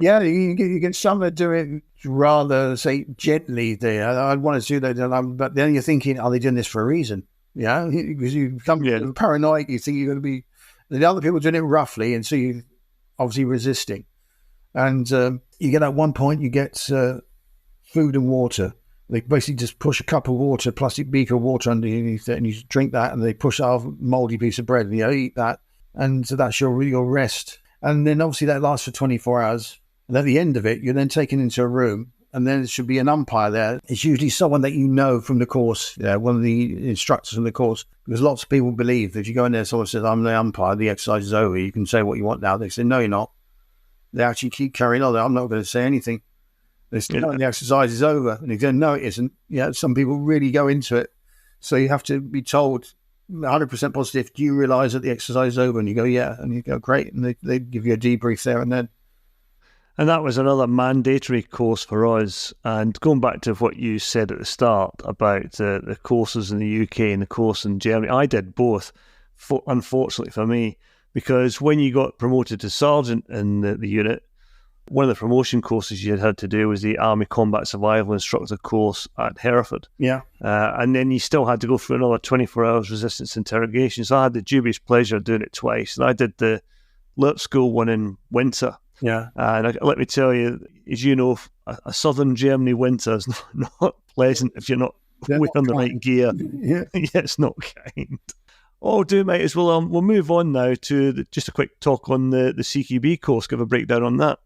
Speaker 2: Yeah, you get some that do it rather, say, gently there. I'd want to do that, but then you're thinking, are they doing this for a reason? Yeah, because you become paranoid, you think you're going to be... The other people doing it roughly, and so you're obviously resisting. And you get at one point, you get food and water. They basically just push a cup of water, plastic beaker of water underneath it, and you drink that, and they push out a mouldy piece of bread, and you eat that, and so that's your rest. And then obviously that lasts for 24 hours. And at the end of it, you're then taken into a room, and then there should be an umpire there. It's usually someone that you know from the course, one of the instructors from the course, because lots of people believe that if you go in there, someone says, I'm the umpire, the exercise is over, you can say what you want now. They say, no, you're not. They actually keep carrying on. I'm not going to say anything. They say, no, the exercise is over. And they go, no, it isn't. Yeah, some people really go into it. So you have to be told 100% positive, do you realise that the exercise is over? And you go, yeah. And you go, great. And they give you a debrief there and then.
Speaker 1: And that was another mandatory course for us. And going back to what you said at the start about the courses in the UK and the course in Germany, I did both, unfortunately for me, because when you got promoted to sergeant in the unit, one of the promotion courses you had to do was the Army Combat Survival Instructor course at Hereford.
Speaker 2: Yeah.
Speaker 1: And then you still had to go through another 24 hours resistance interrogation. So I had the dubious pleasure of doing it twice. And I did the Lit School one in winter.
Speaker 2: Yeah.
Speaker 1: And let me tell you, as you know, a southern Germany winter is not pleasant if you're not wearing the right gear.
Speaker 2: Yeah.
Speaker 1: Yeah, it's not kind. Oh, do mate, as well. We'll move on now to just a quick talk on the CQB course. Give a breakdown on that.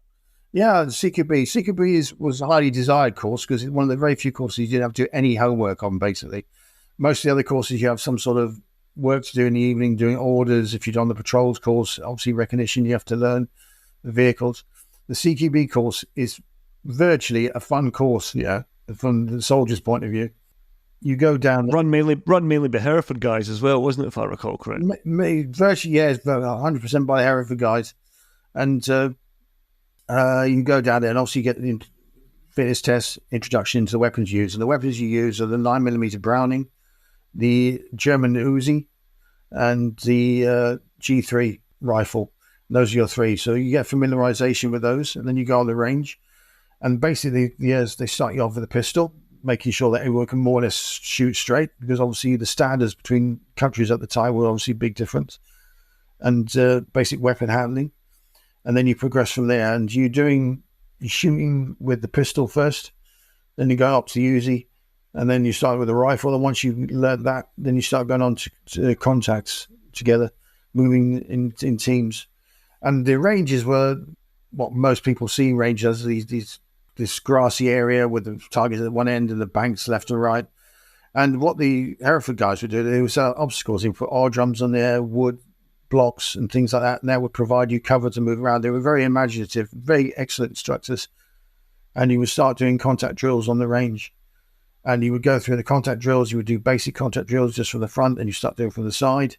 Speaker 2: Yeah, the CQB. CQB was a highly desired course because it's one of the very few courses you didn't have to do any homework on, basically. Most of the other courses, you have some sort of work to do in the evening, doing orders. If you're on the patrols course, obviously recognition, you have to learn the vehicles. The CQB course is virtually a fun course, yeah, from the soldier's point of view. You go down...
Speaker 1: Run mainly by Hereford guys as well, wasn't it, if I recall correctly?
Speaker 2: Virtually, yeah, it's 100% by the Hereford guys. And... you go down there and obviously you get the fitness test, introduction to the weapons used. And the weapons you use are the 9mm Browning, the German Uzi, and the G3 rifle. Those are your three. So you get familiarization with those, and then you go on the range. And basically, yes, they start you off with a pistol, making sure that everyone can more or less shoot straight, because obviously the standards between countries at the time were obviously a big difference. And basic weapon handling. And then you progress from there, and you're shooting with the pistol first, then you go up to the Uzi, and then you start with the rifle. And once you've learned that, then you start going on to contacts together, moving in teams. And the ranges were what most people see ranges as this grassy area with the targets at one end and the banks left and right. And what the Hereford guys would do, they would set obstacles. They would put oil drums on there, wood blocks and things like that, and that would provide you cover to move around. They were very imaginative, very excellent instructors. And you would start doing contact drills on the range, and you would go through the contact drills. You would do basic contact drills just from the front, and you start doing from the side.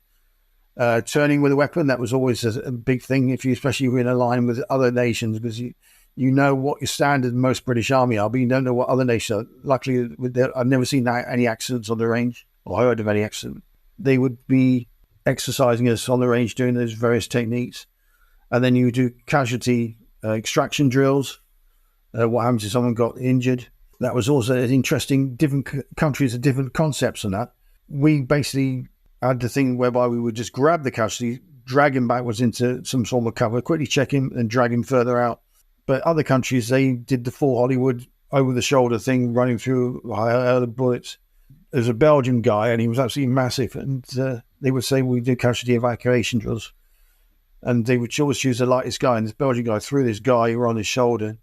Speaker 2: Turning with a weapon, that was always a big thing, especially if you're in a line with other nations, because you know what your standard most British Army are, but you don't know what other nations are. Luckily, I've never seen any accidents on the range, or heard of any accident. They would be exercising us on the range, doing those various techniques. And then you do casualty extraction drills. What happens if someone got injured? That was also interesting. Different countries have different concepts on that. We basically had the thing whereby we would just grab the casualty, drag him backwards into some sort of cover, quickly check him and drag him further out. But other countries, they did the full Hollywood over-the-shoulder thing, running through the bullets. There's a Belgian guy, and he was absolutely massive, and they would say we do casualty evacuation drills, and they would always choose the lightest guy. And this Belgian guy threw this guy who were on his shoulder,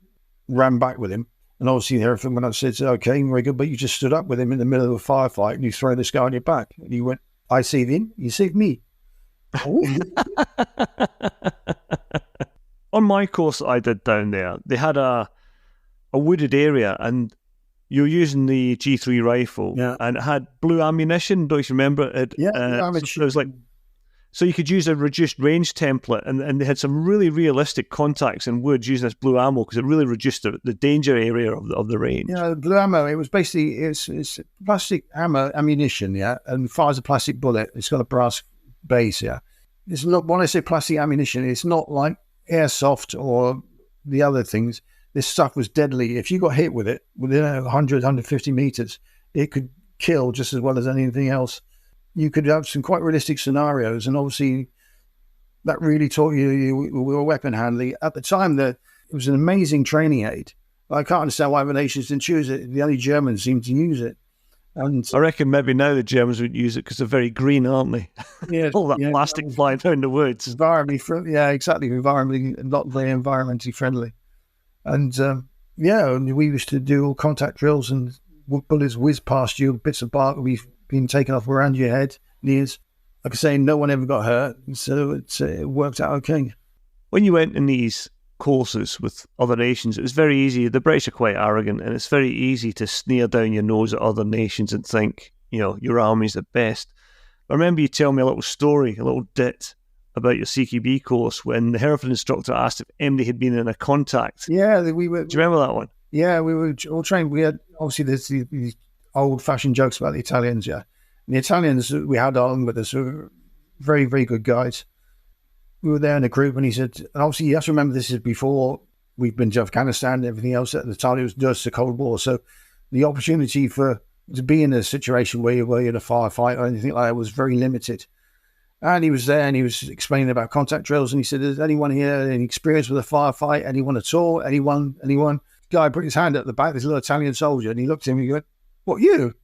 Speaker 2: ran back with him, and obviously Hereford went up and said, "Okay, very good, but you just stood up with him in the middle of a firefight, and you throw this guy on your back." And he went, "I saved him, you saved me."
Speaker 1: On my course that I did down there, they had a wooded area, and you're using the G3 rifle,
Speaker 2: yeah,
Speaker 1: and it had blue ammunition. Don't you remember it?
Speaker 2: Yeah,
Speaker 1: so it was like, so you could use a reduced range template, and they had some really realistic contacts in woods using this blue ammo because it really reduced the danger area of the range.
Speaker 2: Yeah, the blue ammo. It was basically it's plastic ammunition, yeah, and fires a plastic bullet. It's got a brass base, yeah. It's not, when I say plastic ammunition, it's not like airsoft or the other things. This stuff was deadly. If you got hit with it within 100, 150 meters, it could kill just as well as anything else. You could have some quite realistic scenarios, and obviously that really taught you were weapon handling. At the time, it was an amazing training aid. I can't understand why other nations didn't choose it. The only Germans seemed to use it. And
Speaker 1: I reckon maybe now the Germans would use it because they're very green, aren't they?
Speaker 2: Yeah,
Speaker 1: all that plastic flying around the woods.
Speaker 2: Yeah, exactly. Not very environmentally friendly. And we used to do all contact drills, and bullets whiz past you, bits of bark would be being taken off around your head, ears. Like I say, no one ever got hurt, so it worked out okay.
Speaker 1: When you went in these courses with other nations, it was very easy. The British are quite arrogant, and it's very easy to sneer down your nose at other nations and think, your army's the best. I remember you telling me a little story, a little DIT about your CQB course when the Hereford instructor asked if anybody had been in a contact.
Speaker 2: Yeah, we were.
Speaker 1: Do you remember that one?
Speaker 2: Yeah, we were all trained. We had, obviously, there's these old-fashioned jokes about the Italians, yeah. And the Italians we had on with us were very, very good guys. We were there in a group, and he said, and obviously you have to remember this is before we've been to Afghanistan and everything else. At the time, it was just the Cold War. So the opportunity to be in a situation where you're in a firefight or anything like that was very limited. And he was there, and he was explaining about contact drills, and he said, "Is anyone here any experience with a firefight? Anyone at all? Anyone? Anyone?" The guy put his hand at the back, this little Italian soldier, and he looked at him and he went, "What, you?"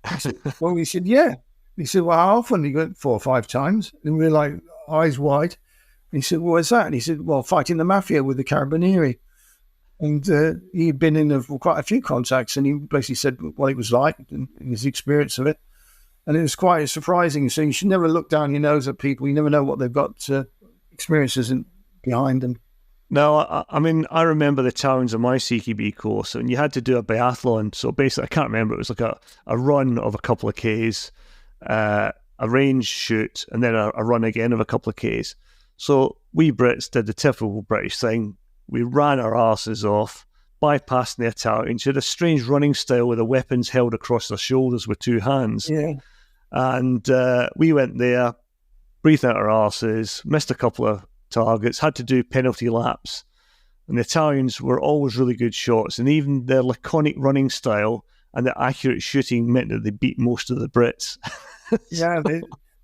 Speaker 2: I said, well, he said, "Yeah." He said, "Well, how often?" He went, 4 or 5 times. And we were like, eyes wide. And he said, "Well, what's that?" And he said, "Well, fighting the mafia with the Carabinieri." And he'd been in quite a few contacts, and he basically said what it was like and his experience of it. And it was quite surprising. So you should never look down your nose at people. You never know what they've got experiences behind them.
Speaker 1: No, I mean, I remember the challenge of my CQB course, and you had to do a biathlon. So basically, I can't remember, it was like a run of a couple of Ks, a range shoot, and then a run again of a couple of Ks. So we Brits did the typical British thing. We ran our arses off, bypassing the Italians. You had a strange running style with the weapons held across their shoulders with 2 hands.
Speaker 2: Yeah.
Speaker 1: And we went there, breathed out our arses, missed a couple of targets, had to do penalty laps. And the Italians were always really good shots, and even their laconic running style and their accurate shooting meant that they beat most of the Brits.
Speaker 2: Yeah,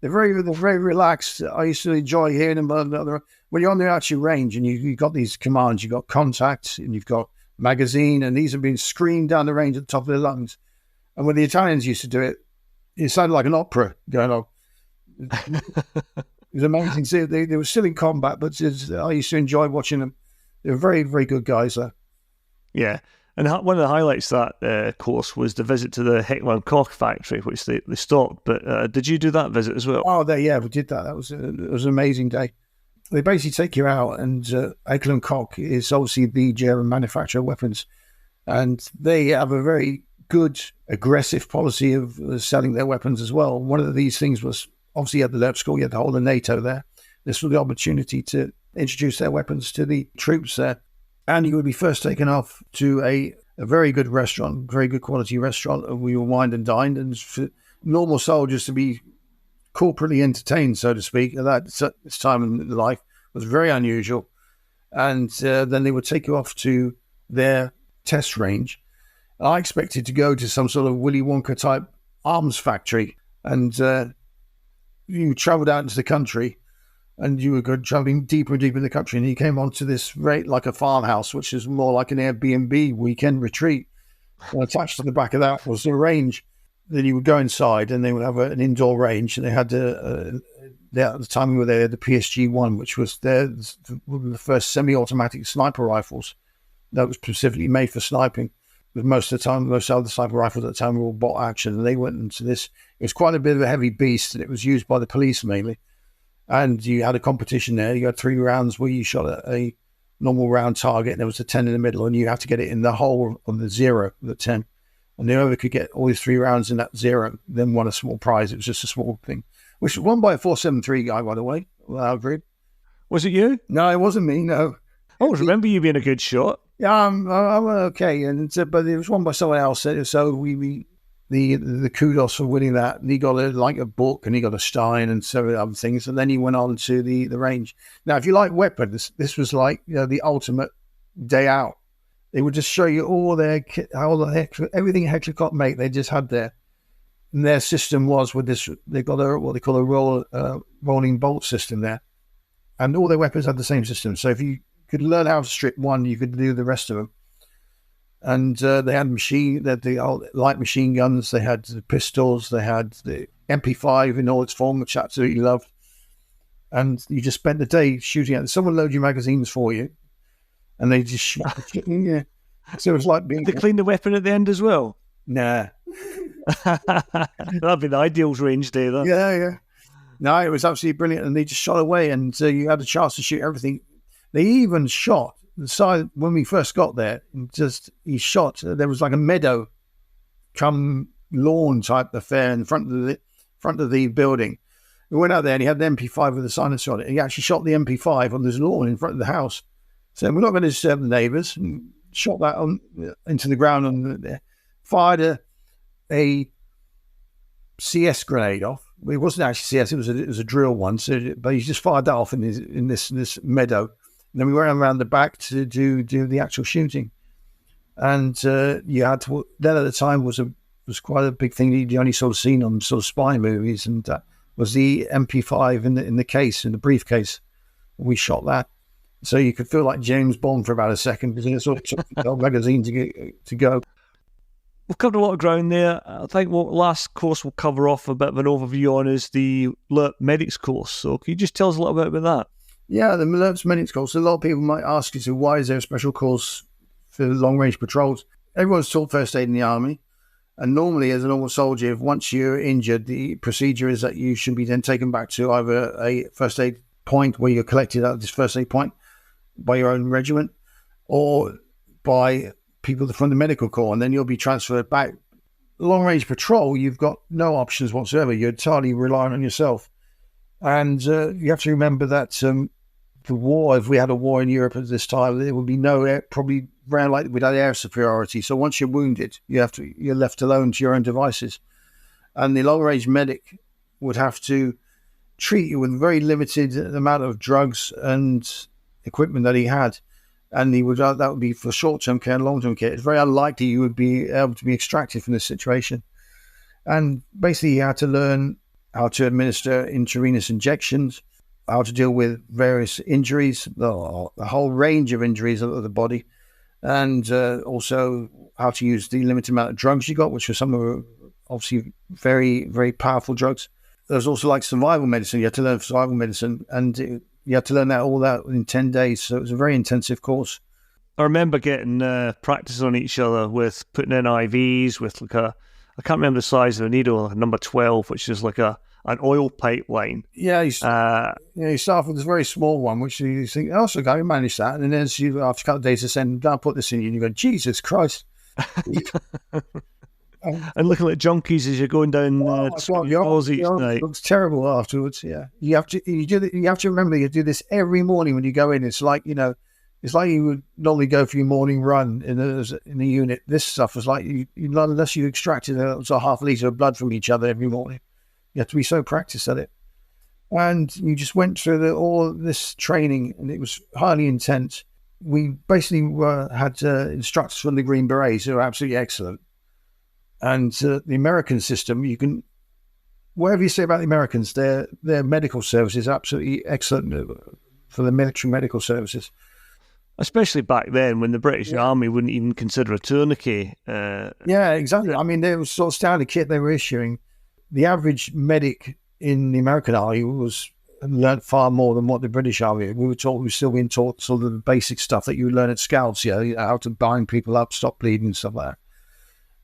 Speaker 2: they're very relaxed. I used to enjoy hearing them. When you're on the actual range and you've got these commands, you've got contacts and you've got magazine, and these have been screamed down the range at the top of their lungs. And when the Italians used to do it, it sounded like an opera going on. It was amazing. See, they were still in combat, but I used to enjoy watching them. They were very, very good guys there.
Speaker 1: Yeah. And one of the highlights of that course was the visit to the Heckler and Koch factory, which they stopped. But did you do that visit as well?
Speaker 2: Oh, yeah, we did that. It was an amazing day. They basically take you out, and Heckler and Koch is obviously the German manufacturer of weapons. And they have a very good, aggressive policy of selling their weapons as well. One of these things was, obviously, at the Lep School, you had the whole of NATO there. This was the opportunity to introduce their weapons to the troops there. And you would be first taken off to a very good restaurant, very good quality restaurant. And we were wined and dined. And for normal soldiers to be corporately entertained, so to speak, at this time in life was very unusual. And then they would take you off to their test range. I expected to go to some sort of Willy Wonka type arms factory. And you travelled out into the country, and you were travelling deeper and deeper in the country, and you came onto this like a farmhouse, which is more like an Airbnb weekend retreat. And attached to the back of that was a range. Then you would go inside, and they would have an indoor range, and they had at the time we were there, the PSG-1, which was one of the first semi-automatic sniper rifles that was specifically made for sniping. But most of the time, most other sniper rifles at the time were all bot action, and they went into this. It was quite a bit of a heavy beast, and it was used by the police mainly. And you had a competition there. You had 3 rounds where you shot at a normal round target, and there was a 10 in the middle, and you had to get it in the hole on the 0, the 10. And whoever could get all these 3 rounds in that 0 then won a small prize. It was just a small thing, which was won by a 473 guy, by the way.
Speaker 1: Was it you?
Speaker 2: No, it wasn't me, no.
Speaker 1: I always remember you being a good shot.
Speaker 2: Yeah, I'm okay. And but it was won by someone else. So we the kudos for winning that. And he got a book, and he got a Stein and several other things. And then he went on to the range. Now, if you like weapons, this was like the ultimate day out. They would just show you everything Heckler Koch made. They just had there. And their system was with this. They got what they call a rolling bolt system there, and all their weapons had the same system. So if you could learn how to strip one, you could do the rest of them. And they had the light machine guns, they had the pistols, they had the MP5 in all its form, which I absolutely loved. And you just spent the day shooting at it. Someone load your magazines for you, and they just shoot. Yeah. So it was like being...
Speaker 1: Did they clean the weapon at the end as well?
Speaker 2: Nah.
Speaker 1: That'd be the ideal range day, though.
Speaker 2: Yeah. No, it was absolutely brilliant, and they just shot away, and you had a chance to shoot everything. They even shot the side when we first got there. He shot. There was like a meadow, come lawn type affair in front of the building, We went out there and he had the MP5 with a silencer on it. He actually shot the MP5 on this lawn in front of the house. So we're not going to disturb the neighbours. And shot that into the ground and fired a CS grenade off. It wasn't actually CS; it was a drill one. So, but he just fired that off in this meadow. And then we went around the back to do the actual shooting. And you had to. Then at the time was quite a big thing. You only sort of seen on sort of spy movies, and was the MP5 in the case, in the briefcase. We shot that, so you could feel like James Bond for about a second because it sort of took the whole magazine to go.
Speaker 1: We've covered a lot of ground there. I think what last course we'll cover off a bit of an overview on is the LERP Medics course. So can you just tell us a little bit about that?
Speaker 2: Yeah, the LERP Medics course. A lot of people might ask you, so why is there a special course for long-range patrols? Everyone's taught first aid in the army. And normally, as a normal soldier, if once you're injured, the procedure is that you should be then taken back to either a first aid point where you're collected at this first aid point by your own regiment or by people from the medical corps, and then you'll be transferred back. Long-range patrol, you've got no options whatsoever. You're entirely reliant on yourself. And you have to remember that the war, if we had a war in Europe at this time, there would be no air, probably around like without air superiority. So once you're wounded, you're left alone to your own devices. And the long-range medic would have to treat you with a very limited amount of drugs and equipment that he had. And that would be for short-term care and long-term care. It's very unlikely you would be able to be extracted from this situation. And basically, you had to learn how to administer intravenous injections, how to deal with various injuries, the whole range of injuries of the body, and also how to use the limited amount of drugs you got, which were some of the obviously very, very powerful drugs. There's also like survival medicine. You had to learn survival medicine, and you had to learn all that in 10 days. So it was a very intensive course.
Speaker 1: I remember getting practice on each other with putting in IVs with like I can't remember the size of the needle, number 12, which is like an oil pipeline.
Speaker 2: Yeah, you start with this very small one, which you think, oh, so go manage that. And then as you, after a couple of days, to send, I'll put this in you, and you go, Jesus Christ.
Speaker 1: And looking like junkies as you're going down balls each night.
Speaker 2: It looks terrible afterwards. Yeah, you have to remember you do this every morning when you go in. It's like it's like you would normally go for your morning run in a unit. This stuff was like you unless you extracted a half a litre of blood from each other every morning. You have to be so practiced at it, and you just went through all this training, and it was highly intense. We basically had instructors from the Green Berets who are absolutely excellent. And the American system, you can, whatever you say about the Americans, their medical service is absolutely excellent for the military medical services.
Speaker 1: Especially back then when the British Army wouldn't even consider a tourniquet.
Speaker 2: Yeah, exactly. I mean, there was sort of standard kit they were issuing. The average medic in the American Army learned far more than what the British Army. We were still being taught sort of the basic stuff that you would learn at scouts, how to bind people up, stop bleeding and stuff like that.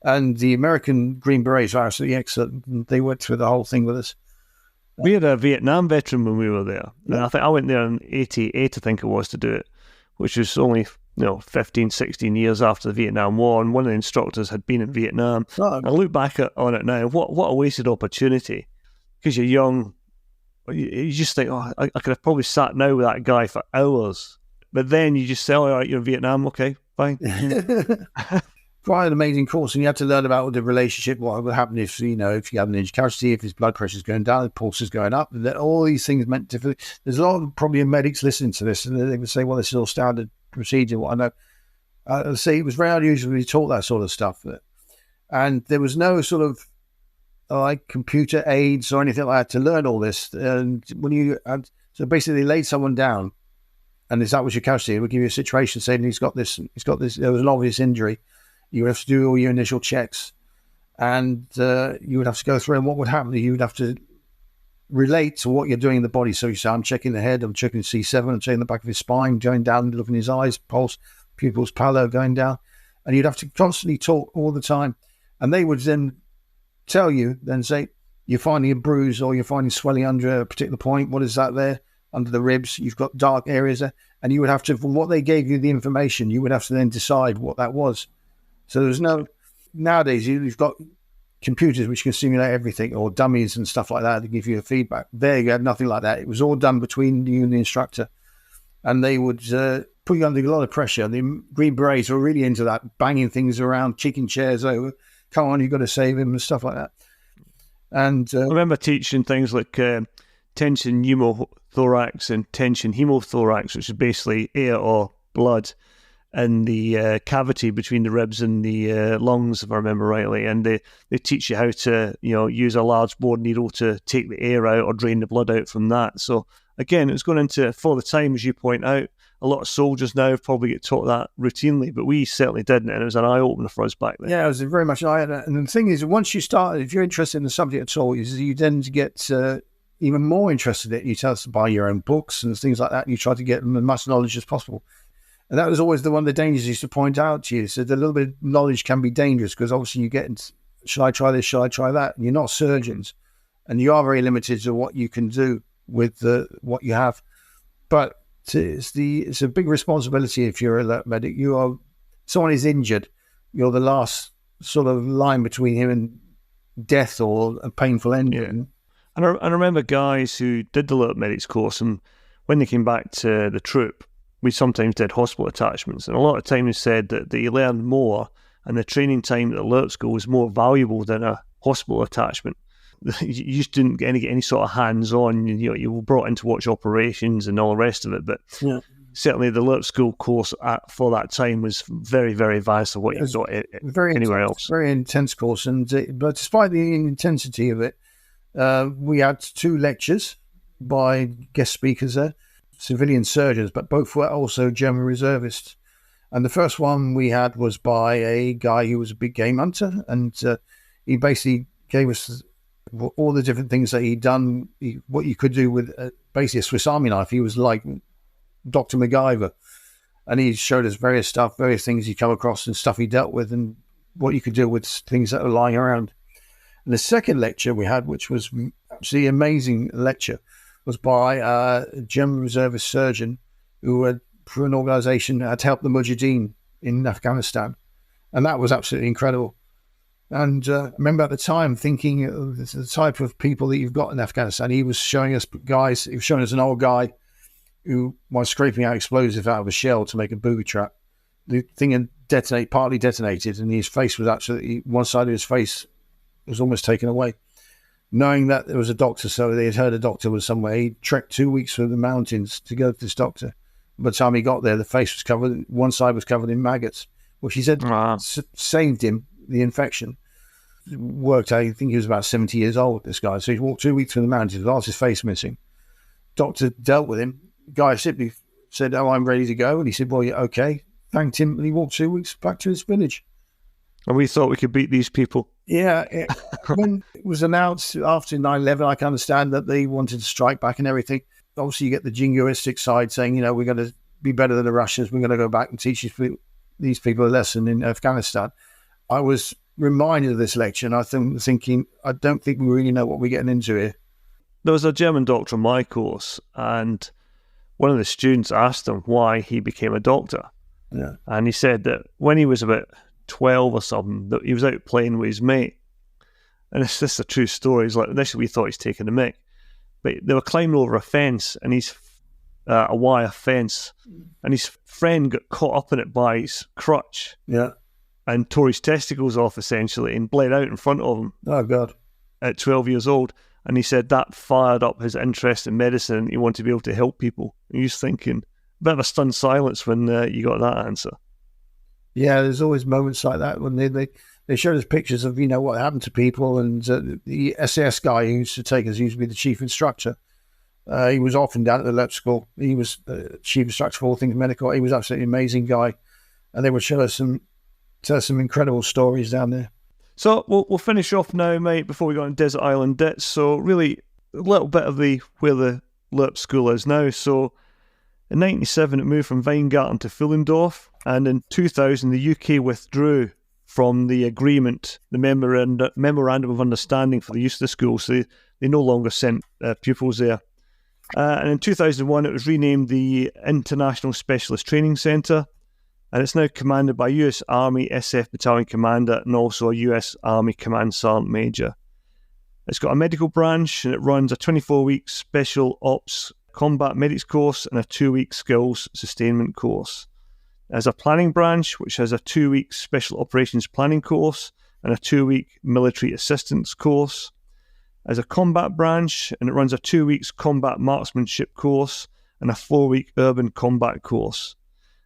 Speaker 2: And the American Green Berets are absolutely excellent. They went through the whole thing with us.
Speaker 1: We had a Vietnam veteran when we were there. Yeah. And I think I went there in 88, I think it was, to do it, which was only 15, 16 years after the Vietnam War. And one of the instructors had been in Vietnam.
Speaker 2: Oh.
Speaker 1: I look back on it now, what a wasted opportunity. Because you're young, you just think, I could have probably sat now with that guy for hours. But then you just say, all right, you're in Vietnam, okay, fine.
Speaker 2: Quite an amazing course, and you have to learn about the relationship, what would happen if you have an injured casualty, if his blood pressure is going down, the pulse is going up, all these things meant to. There's a lot of probably medics listening to this, and they would say, well, this is all standard procedure. What I know, I'd say it was very unusual when you taught that sort of stuff, and there was no sort of like computer aids or anything like that to learn all this. And so basically they laid someone down, and if that was your casualty, it would give you a situation saying he's got this. There was an obvious injury. You would have to do all your initial checks, and you would have to go through. And what would happen? You would have to relate to what you're doing in the body. So you say, I'm checking the head, I'm checking C7, I'm checking the back of his spine, going down, looking in his eyes, pulse, pupils pallor going down. And you'd have to constantly talk all the time. And they would then tell you, say, you're finding a bruise or you're finding swelling under a particular point. What is that there? Under the ribs, you've got dark areas there. And you would have to, from what they gave you the information, you would have to then decide what that was. So there's nowadays you've got computers which can simulate everything, or dummies and stuff like that to give you feedback. There you had nothing like that. It was all done between you and the instructor, and they would put you under a lot of pressure. The Green Berets were really into that, banging things around, kicking chairs over. Come on, you've got to save him and stuff like that. And
Speaker 1: I remember teaching things like tension pneumothorax and tension hemothorax, which is basically air or blood in the cavity between the ribs and the lungs, if I remember rightly. And they teach you how to, use a large bore needle to take the air out or drain the blood out from that. So again, it's going into, for the time, as you point out, a lot of soldiers now probably get taught that routinely, but we certainly didn't, and it was an eye-opener for us back then.
Speaker 2: Yeah, it was very much an eye-opener. And the thing is, once you start, if you're interested in the subject at all, is you then get even more interested in it. You tell us to buy your own books and things like that, and you try to get them as much knowledge as possible. And that was always one of the dangers I used to point out to you. So that a little bit of knowledge can be dangerous, because obviously you get, should I try this, should I try that? And you're not surgeons, and you are very limited to what you can do with what you have. But it's a big responsibility if you're a alert medic. Someone is injured, you're the last sort of line between him and death or a painful ending.
Speaker 1: Yeah. And I remember guys who did the alert medics course, and when they came back to the troop, we sometimes did hospital attachments, and a lot of times said that they learned more, and the training time at the alert school was more valuable than a hospital attachment. You just didn't get any sort of hands-on. You were brought in to watch operations and all the rest of it. But certainly the alert school course for that time was very, very vast of what you got anywhere else.
Speaker 2: Very intense course, but despite the intensity of it, we had 2 lectures by guest speakers there, civilian surgeons, but both were also German reservists. And the first one we had was by a guy who was a big game hunter, and he basically gave us all the different things that he'd done, what you could do with basically a Swiss Army knife. He was like Dr. MacGyver, and he showed us various things he'd come across and stuff he dealt with, and what you could do with things that were lying around. And the second lecture we had, which was actually an amazing lecture, was by a German reservist surgeon who had, for an organisation, had helped the Mujahideen in Afghanistan. And that was absolutely incredible. And I remember at the time thinking of the type of people that you've got in Afghanistan. He was showing us an old guy who was scraping out explosive out of a shell to make a booby trap. The thing had partly detonated, and his face was absolutely, one side of his face was almost taken away. Knowing that there was a doctor, so they had heard a doctor was somewhere, he trekked 2 weeks through the mountains to go to this doctor. By the time he got there, the face was covered, one side was covered in maggots, which he said saved him the infection. Worked out, I think he was about 70 years old, this guy. So he walked 2 weeks through the mountains with half his face missing. Doctor dealt with him. Guy simply said, "Oh, I'm ready to go." And he said, "Well, yeah, okay." Thanked him, and he walked 2 weeks back to his village.
Speaker 1: And we thought we could beat these people.
Speaker 2: Yeah. When it was announced after 9/11, I can understand that they wanted to strike back and everything. Obviously, you get the jingoistic side saying, we're going to be better than the Russians. We're going to go back and teach these people a lesson in Afghanistan. I was reminded of this lecture, and I thinking, I don't think we really know what we're getting into here.
Speaker 1: There was a German doctor in my course, and one of the students asked him why he became a doctor.
Speaker 2: Yeah.
Speaker 1: And he said that when he was about 12 or something, that he was out playing with his mate. And it's just a true story. He's like, initially we thought he's taking the mick, but they were climbing over a fence, and he's a wire fence, and his friend got caught up in it by his crutch.
Speaker 2: Yeah.
Speaker 1: And tore his testicles off, essentially, and bled out in front of him.
Speaker 2: Oh, God.
Speaker 1: At 12 years old. And he said that fired up his interest in medicine, and he wanted to be able to help people. And he was thinking, a bit of a stunned silence when you got that answer.
Speaker 2: Yeah, there's always moments like that when they showed us pictures of, what happened to people. And the SAS guy who used to take us, used to be the chief instructor. He was often down at the lab school. He was chief instructor for all things medical. He was absolutely amazing guy. And they would show us tell some incredible stories down there.
Speaker 1: So we'll finish off now, mate, before we go on Desert Island DITS. So really a little bit of where the LERP school is now. So in 1997 it moved from Weingarten to Pfullendorf, and in 2000 the UK withdrew from the agreement, the memorandum of understanding for the use of the school. So they no longer sent pupils there. And in 2001 it was renamed the International Specialist Training Centre. and it's now commanded by US Army SF Battalion Commander and also a US Army Command Sergeant Major. It's got a medical branch, and it runs a 24-week Special Ops Combat Medics course and a 2-week Skills Sustainment course. It has a planning branch, which has a 2-week Special Operations Planning course and a 2-week Military Assistance course. It has a combat branch, and it runs a 2-week Combat Marksmanship course and a 4-week Urban Combat course.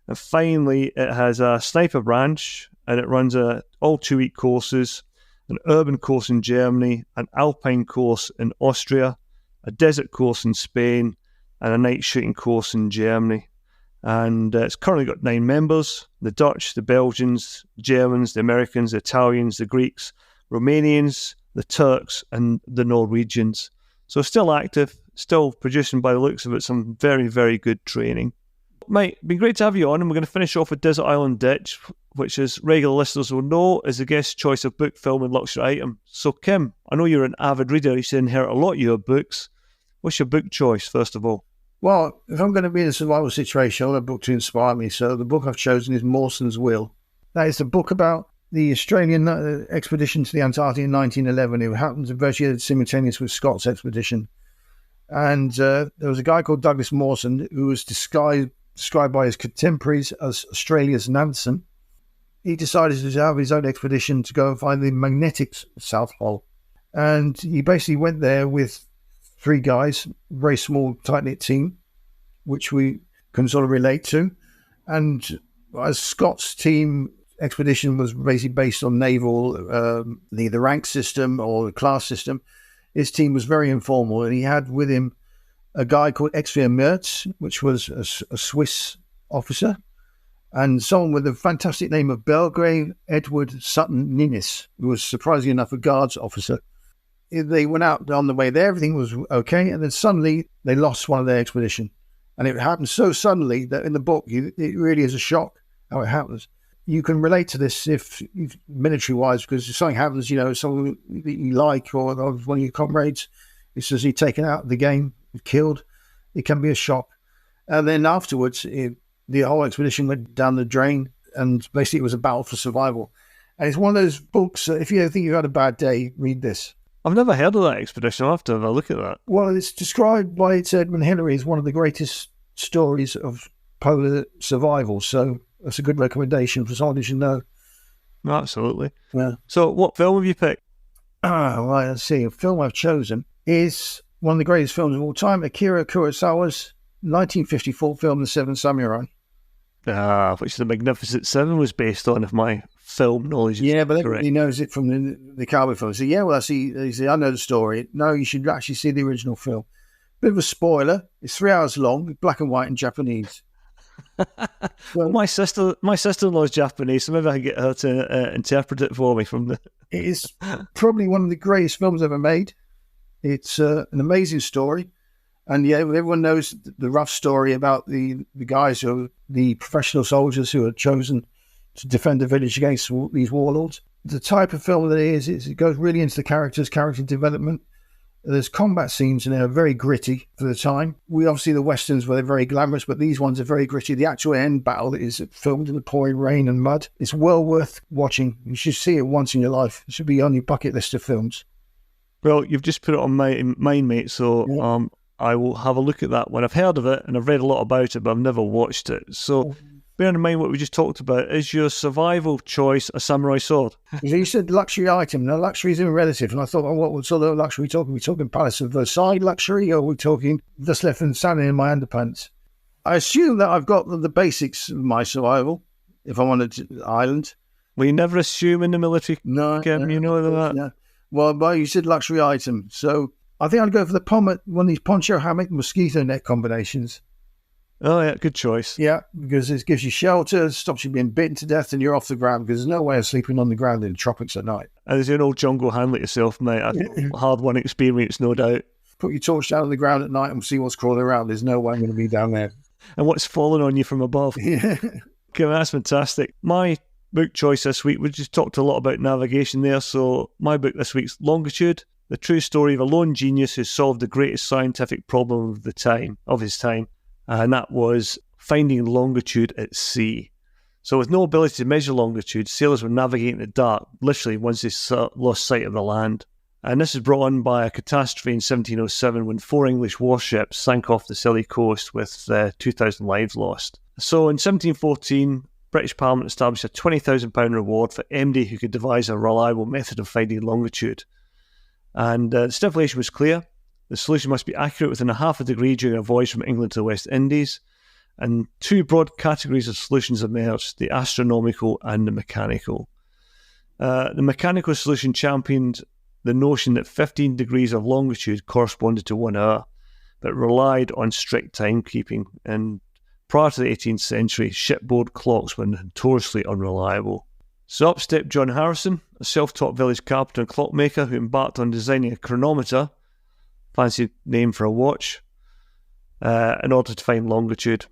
Speaker 1: And finally, it has a sniper branch, and it runs all 2-week courses, an urban course in Germany, an alpine course in Austria, a desert course in Spain, and a night shooting course in Germany. And it's currently got 9 members: the Dutch, the Belgians, Germans, the Americans, the Italians, the Greeks, Romanians, the Turks, and the Norwegians. So still active, still producing, by the looks of it, some very, very good training. Mate, been great to have you on, and we're going to finish off with Desert Island Ditch, which, as regular listeners will know, is the guest choice of book, film and luxury item. So Kim, I know you're an avid reader, you should inherit a lot of your books. What's your book choice, first of all?
Speaker 2: Well, if I'm going to be in a survival situation, I want a book to inspire me. So the book I've chosen is Mawson's Will. That is a book about the Australian expedition to the Antarctic in 1911. It happened virtually simultaneous with Scott's expedition. And there was a guy called Douglas Mawson who was described by his contemporaries as Australia's Nansen. He decided to have his own expedition to go and find the magnetic South Pole. And he basically went there with 3 guys, very small, tight-knit team, which we can sort of relate to. And as Scott's team expedition was basically based on naval, the rank system or the class system, his team was very informal. And he had with him a guy called Exvier Mertz, which was a Swiss officer, and someone with the fantastic name of Belgrave Edward Sutton Ninnis, who was surprisingly enough a guards officer. They went out on the way there, everything was okay, and then suddenly they lost one of their expedition. And it happened so suddenly that in the book, it really is a shock how it happens. You can relate to this if military-wise, because if something happens, someone that you like or one of your comrades is suddenly taken out of the game, killed, it can be a shock. And then afterwards, the whole expedition went down the drain, and basically it was a battle for survival. And it's one of those books, if you think you've had a bad day, read this.
Speaker 1: I've never heard of that expedition. I'll have to have a look at that.
Speaker 2: Well, it's described by Edmund Hillary as one of the greatest stories of polar survival. So that's a good recommendation for someone who should know.
Speaker 1: Absolutely.
Speaker 2: Yeah.
Speaker 1: So what film have you picked?
Speaker 2: Right, let's see. A film I've chosen is one of the greatest films of all time, Akira Kurosawa's 1954 film, The Seven Samurai.
Speaker 1: Which The Magnificent Seven was based on, if my film knowledge is correct.
Speaker 2: Yeah, but everybody knows it from the cowboy film. So, yeah, well, I know the story. No, you should actually see the original film. Bit of a spoiler. It's 3 hours long, black and white and Japanese.
Speaker 1: Well, my sister-in-law is Japanese, so maybe I can get her to interpret it for me from the...
Speaker 2: It is probably one of the greatest films ever made. It's an amazing story. And yeah, everyone knows the rough story about the guys who are the professional soldiers who are chosen to defend the village against these warlords. The type of film that it is it goes really into the character development. There's combat scenes and they're very gritty for the time. We obviously, the Westerns were very glamorous, but these ones are very gritty. The actual end battle is filmed in the pouring rain and mud. It's well worth watching. You should see it once in your life. It should be on your bucket list of films.
Speaker 1: Well, you've just put it on mine, mate, so yeah. I will have a look at that one. I've heard of it and I've read a lot about it, but I've never watched it. So bearing in mind what we just talked about, is your survival choice a samurai sword?
Speaker 2: You said luxury item. Now, luxury is relative. And I thought, what sort of luxury are we talking? Are we talking Palace of Versailles luxury, or are we talking just left and standing in my underpants? I assume that I've got the basics of my survival if I'm on an island.
Speaker 1: Well, you never assume in the military,
Speaker 2: no,
Speaker 1: Kevin, you know that.
Speaker 2: No. Well, you said luxury item. So I think I'd go for the one of these poncho hammock mosquito net combinations.
Speaker 1: Oh, yeah, good choice.
Speaker 2: Yeah, because it gives you shelter, stops you being bitten to death, and you're off the ground, because there's no way of sleeping on the ground in the tropics at night.
Speaker 1: And as an old jungle handler yourself, mate, a hard-won experience, no doubt.
Speaker 2: Put your torch down on the ground at night and see what's crawling around. There's no way I'm going to be down there.
Speaker 1: And what's falling on you from above.
Speaker 2: Yeah.
Speaker 1: Okay, that's fantastic. My book choice this week, we just talked a lot about navigation there, so my book this week's Longitude, the true story of a lone genius who solved the greatest scientific problem of his time, and that was finding longitude at sea. So with no ability to measure longitude, sailors were navigating in the dark, literally once they lost sight of the land. And this is brought on by a catastrophe in 1707 when 4 English warships sank off the Scilly coast with 2,000 lives lost. So in 1714, British Parliament established a £20,000 reward for anybody who could devise a reliable method of finding longitude. And the stipulation was clear. The solution must be accurate within a half a degree during a voyage from England to the West Indies. And 2 broad categories of solutions emerged, the astronomical and the mechanical. The mechanical solution championed the notion that 15 degrees of longitude corresponded to 1 hour, but relied on strict timekeeping. And prior to the 18th century, shipboard clocks were notoriously unreliable. So up stepped John Harrison, a self-taught village carpenter and clockmaker who embarked on designing a chronometer, fancy name for a watch, in order to find longitude.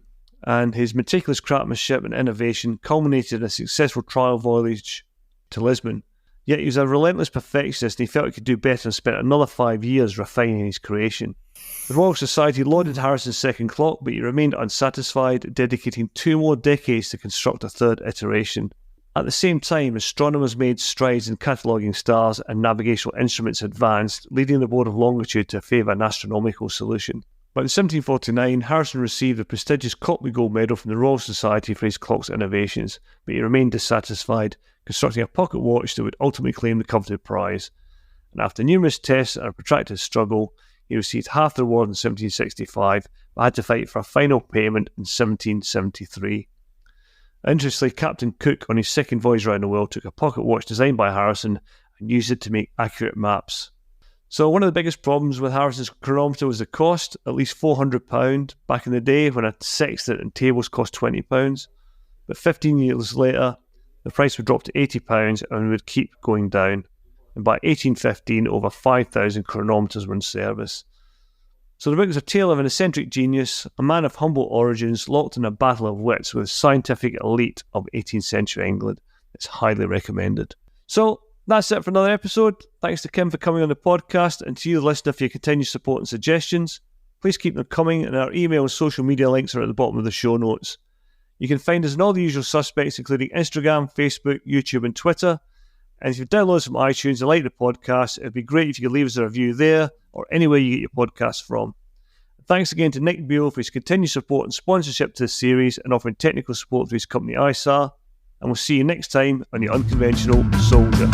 Speaker 1: And his meticulous craftsmanship and innovation culminated in a successful trial voyage to Lisbon. Yet he was a relentless perfectionist and he felt he could do better and spent another 5 years refining his creation. The Royal Society lauded Harrison's second clock, but he remained unsatisfied, dedicating 2 more decades to construct a third iteration. At the same time, astronomers made strides in cataloguing stars and navigational instruments advanced, leading the Board of Longitude to favour an astronomical solution. But in 1749, Harrison received the prestigious Copley Gold Medal from the Royal Society for his clock's innovations, but he remained dissatisfied, constructing a pocket watch that would ultimately claim the coveted prize. And after numerous tests and a protracted struggle, he received half the reward in 1765, but had to fight for a final payment in 1773. Interestingly, Captain Cook, on his second voyage around the world, took a pocket watch designed by Harrison and used it to make accurate maps. So one of the biggest problems with Harrison's chronometer was the cost, at least £400 back in the day when a sextant and tables cost £20. But 15 years later, the price would drop to £80 and would keep going down. And by 1815, over 5,000 chronometers were in service. So the book is a tale of an eccentric genius, a man of humble origins, locked in a battle of wits with the scientific elite of 18th century England. It's highly recommended. So that's it for another episode. Thanks to Kim for coming on the podcast, and to you, the listener, for your continued support and suggestions. Please keep them coming, and our email and social media links are at the bottom of the show notes. You can find us on all the usual suspects, including Instagram, Facebook, YouTube, and Twitter. And if you've downloaded from iTunes and like the podcast, it'd be great if you could leave us a review there or anywhere you get your podcasts from. Thanks again to Nick Beale for his continued support and sponsorship to this series and offering technical support through his company ISARR. And we'll see you next time on The Unconventional Soldier.